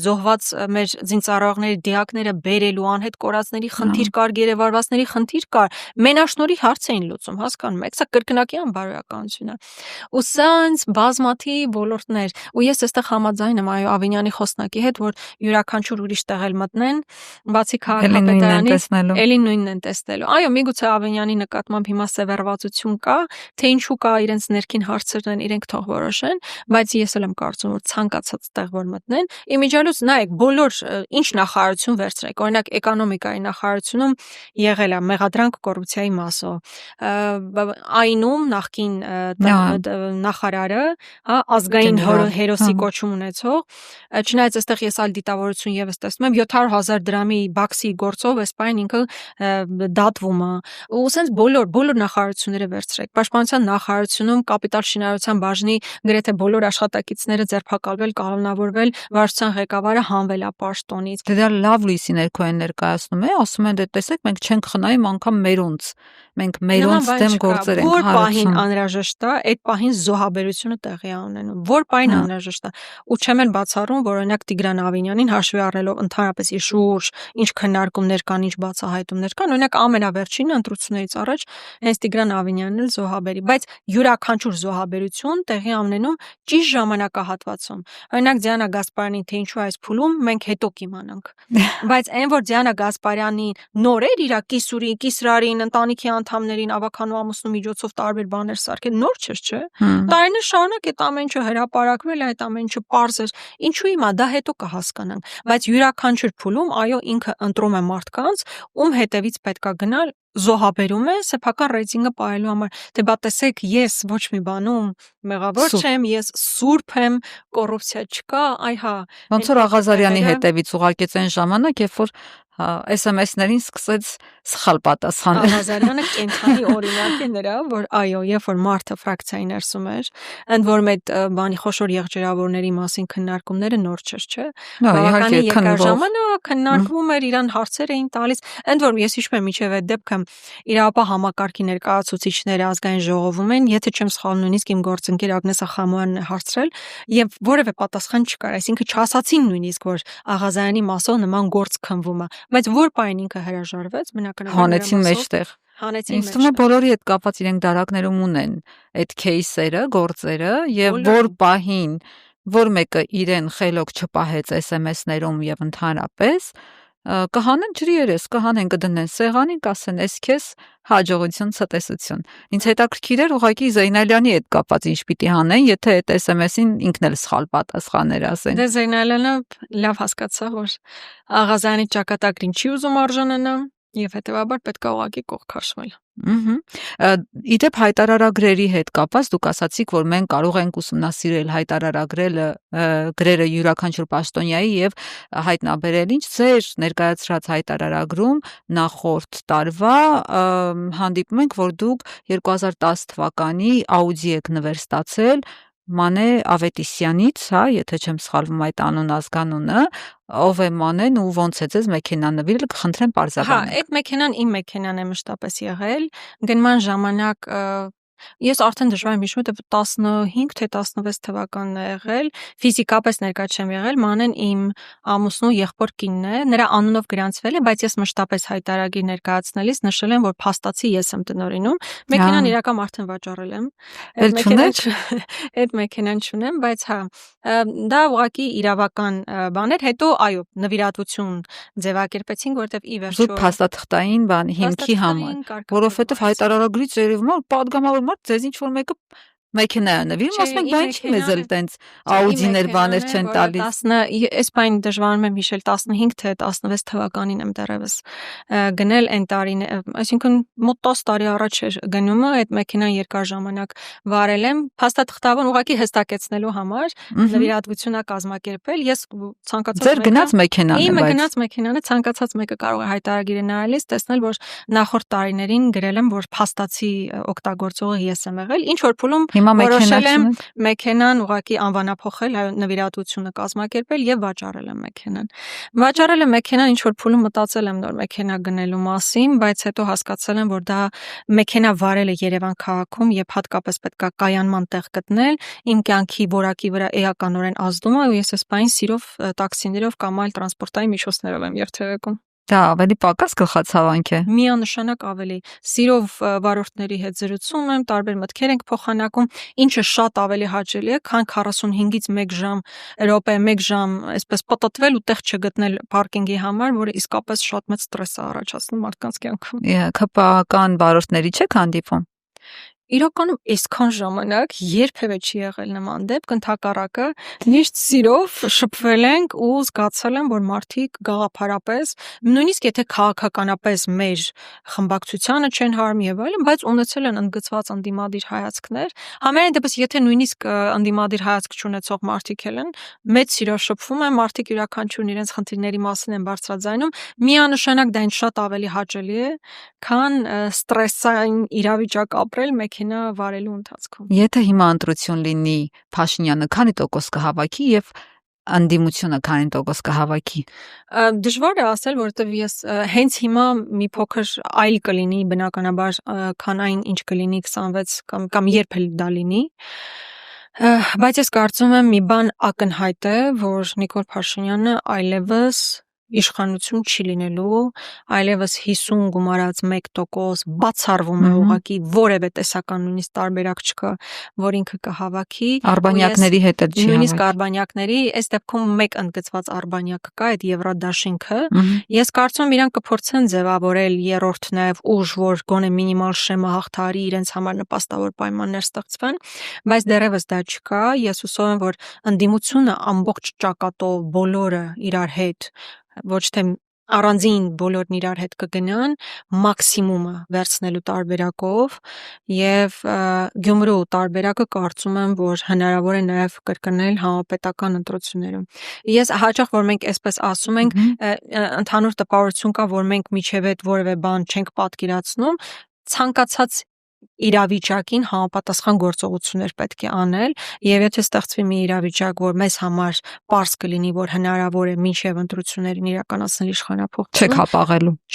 զոհված մեր զինծառայողների դիակները բերելու, անհետ կորածների խնդիր կար, գերեվարվածների խնդիր կար, մենաշնորհի հարց էին լուծում, հասկանում եք, սա կրկնակի անբարոյականություն է։ Ու սա ինձ բազմաթիվ ոլորտներ, ու ես այստեղ համաձայն եմ այո Ավինյանի խոսնակի հետ, որ յուրաքանչյուր ուրիշ տեղ էլ մտնեն, բացի քաղաքապետարանից, էլի նույնն են տեսնելու։ Այո, միգուցե Ավինյանի նկատմամբ հիմա սևեռվածություն կա, թե ինչու կա, իրենց ներքին հարցերն են, իրենք թող որոշեն, բայց ես էլ եմ կարծում, որ ցանկացած տեղ որ մտնեն, իմիջիալուց նայեք, բոլոր ինչ նախարարություն վերցրեք, օրինակ էկոնոմիկայի նախարարությունում եղել է մեղադրանք կոռուպցիայի մասով, այնում նախկին նախարարը, ազգային հերոսի կոչում ունեցող, չնայած այստեղ ես այլ դիտավորություն եւս տեսնում եմ 700,000 դրամի բաքսի գործով էսպայն ինքը դատվում է, ու ասենց բոլոր նախարարությունները վերցրեք, պաշտպանության նախարարությունում կապիտալ շինարարության բաժնի գրեթե բոլոր աշխատակիցները ձերբակալվել, կանոնավորվել, վարչության ղեկավարը հանվել է պաշտոնից։ Դա լավ լույսի ներքո են ներկայացնում է, ասում են դե տեսեք մենք չենք խնայում անգամ մերոնց, մենք մերոնց դեմ գործեր ենք հարուցում։ Որ պահին անհրաժեշտ է, այդ պահին զոհաբերությունը տեղի է ունենում, որ պահին անհրաժեշտ է, ու չեմ էլ բացառում, որ օրինակ Տիգրան Ավինյանին հաշվի առնելով ընդհանրապես իր շուրջ ինչ քննարկումներ կան, ինչ բացահայտումներ կան, օրինակ ամենավերջինը ընտրություններից առաջ հենց Տիգրան Ավինյանն էլ զոհաբերի, բայց յուրաքանչյուր զոհաբերություն տեղի ունենում ճիշտ ժամանակահատվածում։ Օրինակ Դիանա Գասպարյանին թե ինչու այս փուլում մենք հետո կիմանանք։ Բայց այն որ Դիանա Գասպարյանի նորեր իր կիսրարին, ընտանիքի անդամներին ավականու ամուսնու միջոցով տարբեր բաներ սարքել նոր չէ։ Տարիներ շարունակ այդ ամեն ինչը հրապարակվել, այդ ամեն ինչը պարզ էր։ Ինչու հիմա դա հետո կհասկանանք, բայց յուրաքանչյուր փուլում այո ինքը ընտրում է մարդկանց, ում հետևից պետքա գնալ զոհաբերում է սեփական ռեյտինգը պահելու համար, թե բա տեսեք ես ոչ մի բանում մեղավոր չեմ, ես սուրբ եմ, կոռուպցիա չկա, այ հա։ Ոնց որ Աղազարյանի հետևից ուղարկեց այն ժամանակ, երբ որ SMS-ներին սկսեց սխալ պատասխանել։ Աղազարյանը կենթանի օրինակ է նրա, որ այո, երբ որ մարդը ֆրակցիայի ներսում էր, ընդ որում այդ բանի խոշոր եղջերավորների մասին քննարկումները նոր չէ։ Բավականին երկար ժամանակ քննարկվում էր, իրան հարցեր էին տալիս, ընդ որում ես հիշում եմ մինչև այդ դեպքը իրավապահ համակարգի ներկայացուցիչները ազգային ժողովում են, եթե չեմ սխալվում, նույնիսկ իմ գործընկեր Ագնես Ախամոյանն է հարցրել, եւ որևէ պատասխան չկար, այսինքն չասացին նույնիսկ, որ Աղազարյանի մասով նման գործ քննվում է, բայց որ պայն ինքը հրաժարվեց, բնականաբար հանեցին մեջտեղ։ Ինձ թվում է բոլորի հետ կապված իրենք դարակներում ունեն այդ кейսերը, գործերը եւ որ պահին որ մեկը իրեն խելոք չպահեց SMS-ներում եւ ընդհանրապես կհանեն ջրի երես, կհանեն կդնեն սեղանին, կասեն էս քեզ հաջողություն, ցտեսություն։ Ինձ հետաքրքիր էր ուղղակի Զեյնալյանի հետ կապված ինչ պիտի հանեն, եթե այդ SMS-ին ինքն էլ սխալ պատասխաներ ասեն։ Դե Զեյնալյանը լավ հասկացա, որ Աղազարյանի ճակատագրին չի ուզում արժանանա եւ հետեւաբար պետք է ուղղակի կողք քաշվել։ Իդեպ հայտարարագրերի հետ կապված դուք ասացիք, որ մենք կարող ենք ուսումնասիրել հայտարարագրերը գրերը յուրաքանչյուր պաշտոնյայի եւ հայտնաբերել ինչ ձեր ներկայացրած հայտարարագրում նախորդ տարվա հանդիպում ենք, որ դուք 2010 թվականի աուդիո եք նվեր ստացել Մանե Ավետիսյանից, հա, եթե չեմ սխալվում այդ անուն ազգանունը, ով է Մանեն ու ոնց է ձեզ մեքենան նվիրել, կխնդրեմ պարզաբանեք։ Հա, այդ մեքենան իմ մեքենան է մշտապես եղել, գնման ժամանակ ես արդեն դժվար եմ հիշում, թե 15 թե 16 թվականն է եղել, ֆիզիկապես ներկա չեմ եղել, Մանեն իմ ամուսնու եղբոր կինն է, նրա անունով գրանցվել է, բայց ես մշտապես հայտարարագիր ներկայացնելիս նշել եմ, որ փաստացի ես եմ տնօրինում, մեքենան իրական արդեն վաճառել եմ։ Այդ մեքենան չունեմ, բայց հա, դա ուղղակի իրավական բան էր, հետո այո, նվիրատվություն ձևակերպեցինք, որտեվ ի վերջո զուտ փաստաթղթային բան հիմքի համար, որովհետև հայտարարագրից երևում է պատգամավոր ձեզ ինչ որ մեկը Մեքենայը նվիրում, ասում ենք, բայց չի մեզ էլ տենց Audi-ներ բաներ չեն տալիս։ Այս բան դժվարում եմ հիշել 15 թե 16 թվականին եմ դեռևս գնել այն տարին, այսինքն մոտ 10 տարի առաջ էր գնումը, այդ մեքենան երկար ժամանակ վարել եմ, փաստաթղթավոր ուղղակի հստակեցնելու համար նվիրատվություն է կազմակերպել, ես ցանկացած Ձեր գնաց մեքենան է, Իմ գնաց մեքենան է, ցանկացած մեկը կարող է հայտարարագիրը նայելիս տեսնել, որ նախորդ տարիներին գրել եմ, որ փաստացի օգտագործողը ես եմ եղել, ինչ որ փուլում որոշել եմ մեքենան ուղղակի անվանափոխել, նվիրատվությունը կազմակերպել եւ վաճառել եմ մեքենան։ Վաճառել եմ մեքենան, ինչ որ փուլում մտածել եմ նոր մեքենա գնելու մասին, բայց հետո հասկացել եմ, որ դա մեքենա վարելը Երևան քաղաքում եւ հատկապես պետք է կայանման տեղ գտնել, իմ կյանքի որակի վրա էականորեն ազդում է ու ես այս բանին սիրով տաքսիներով կամ այլ տրանսպորտային միջոցներով եմ երթևեկում։ Դա ավելի պակաս գլխացավանք է։ Միանշանակ ավելի սիրով վարորդների հետ զրուցում եմ, տարբեր մտքեր ենք փոխանակում, ինչը շատ ավելի հաճելի է, քան 45-ից 1 րոպե, 1 ժամ այսպես պտտվել ու տեղ չգտնել պարկինգի համար, որը իսկապես շատ մեծ ստրես է առաջացնում մարդկանց կյանքում։ ԿՊԱ-կան վարորդների չեք հանդիպում։ Իրականում այսքան ժամանակ երբևէ չի եղել նման դեպք, ընդհակառակը միշտ սիրով շփվել ենք ու զգացել եմ, որ մարդիկ գաղափարապես, նույնիսկ եթե քաղաքականապես մեր խմբակցությանը չեն հարում եւ այլն, բայց ունեցել են ընդգծված ընդդիմադիր հայացքներ, համենայն դեպս եթե նույնիսկ ընդդիմադիր հայացք չունեցող մարդիկ են, մեծ սիրով շփվում են, մարդիկ յուրաքանչյուրն իրենց խնդիրների մասին են բարձրաձայնում, միանշանակ դա ինձ շատ ավելի հաճելի է, քան ստրեսային իրավիճակ ապրել մեքենա վարելու ընթացքում։ Եթե հիմա ընտրություն լինի, Փաշինյանը քանի տոկոս կհավաքի եւ անդիմությունը քանի տոկոս կհավաքի։ Դժվար է ասել, որովհետեւ ես հենց հիմա մի փոքր այլ կլինի, բնականաբար, քան այն ինչ կլինի 26 կամ երբ էլ դա լինի։ Բայց ես կարծում եմ մի բան ակնհայտ է, որ Նիկոլ Փաշինյանը այլևս իշխանություն չի լինելու, այլևս 50 գումարած 1% բացառվում է ուղղակի որևէ տեսական նույնիսկ տարբերակ չկա, որ ինքը կհավաքի։ Արբանյակների հետ էլ չի հավաքի։ Նույնիսկ արբանյակների, այս դեպքում մեկ ընդգծված արբանյակ կա, այդ Եվրադաշինքը։ Ես կարծում եմ իրանք կփորձեն ձևավորել երրորդ նաև ուժ, որ գոնե մինիմալ շեմը հաղթահարի, իրենց համար նպաստավոր պայմաններ ստեղծվեն, բայց դեռևս դա չկա։ Ես հուսով եմ, որ ընդդիմությունը ամբողջ ճակատով բոլորը իրար հետ ոչ թե առանձին բոլորն իրար հետ կգնան մաքսիմումը վերցնելու տարբերակով եւ Գյումրու տարբերակը կարծում եմ, որ հնարավոր է նաեւ կրկնել համապետական ընտրություններում։ Ես հաճախ որ մենք այսպես ասում ենք, ընդհանուր տպավորություն կա, որ մենք միջև այդ որևէ բան չենք պատկերացնում, ցանկացած իրավիճակին համապատասխան գործողություններ պետք է անել եւ եթե ստեղծվի մի իրավիճակ, որ մեզ համար պարզ կլինի, որ հնարավոր է մինչեւ ընտրություններին իրականացնել իշխանափոխություն,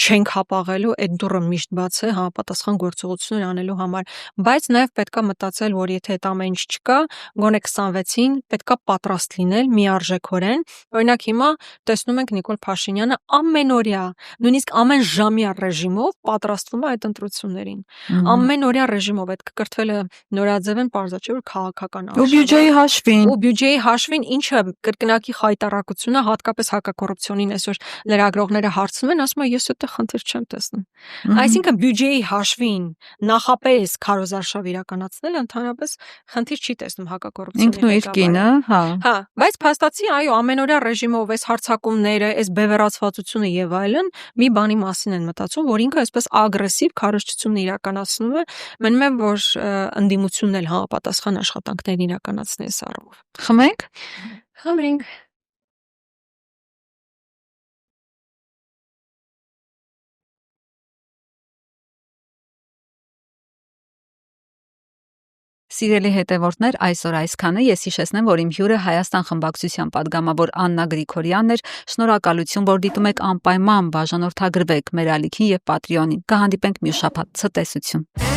չենք հապաղելու, այդ դուռը միշտ բաց է համապատասխան գործողություններ անելու համար, բայց նաեւ պետքա մտածել, որ եթե այդ ամեն ինչ չկա, գոնե 26-ին պետքա պատրաստ լինել միարժեքորեն, օրինակ հիմա տեսնում ենք Նիկոլ Փաշինյանը ամենօրյա, նույնիսկ ամեն ժամյա ռեժիմով պատրաստվում է այդ ընտրություններին, ամենօրյա ռեժիմով այդ կկրթվելը նորաձևեն պարզա չէ որ քաղաքական արժան ու բյուջեի հաշվին ինչը կրկնակի խայտարակությունը հատկապես հակակոռուպցիոնին այսօր լրագրողները հարցնում են ասում են ես այդտեղ խնդիր չեմ տեսնում այսինքն բյուջեի հաշվին նախապես քարոզարշավ իրականացնելը ընդհանրապես խնդիր չի տեսնում հակակոռուպցիոնի ինքն ու իր կինը հա բայց փաստացի այո ամենօրյա ռեժիմով այս հարցակումները այս բևեռացվածությունը եւ այլն մի բանի մասին են մտածում որ ինքը այսպես ագրեսիվ քարոզչություն իրականացնում է մնում է որ ընդդիմությունն էլ համապատասխան աշխատանքներ իրականացնի այս առումով խմենք Սիրելի հետևորդներ, այսօր այսքանը ես հիշեցնեմ, որ իմ հյուրը Հայաստան խմբակցության падգամավոր Աննա Գրիգորյանն էր։ Շնորհակալություն, որ դիտում եք անպայման բաժանորդագրվեք մեր ալիքին եւ Patreon-ին։ Կհանդիպենք մյուս շաբաթ։ Ցտեսություն։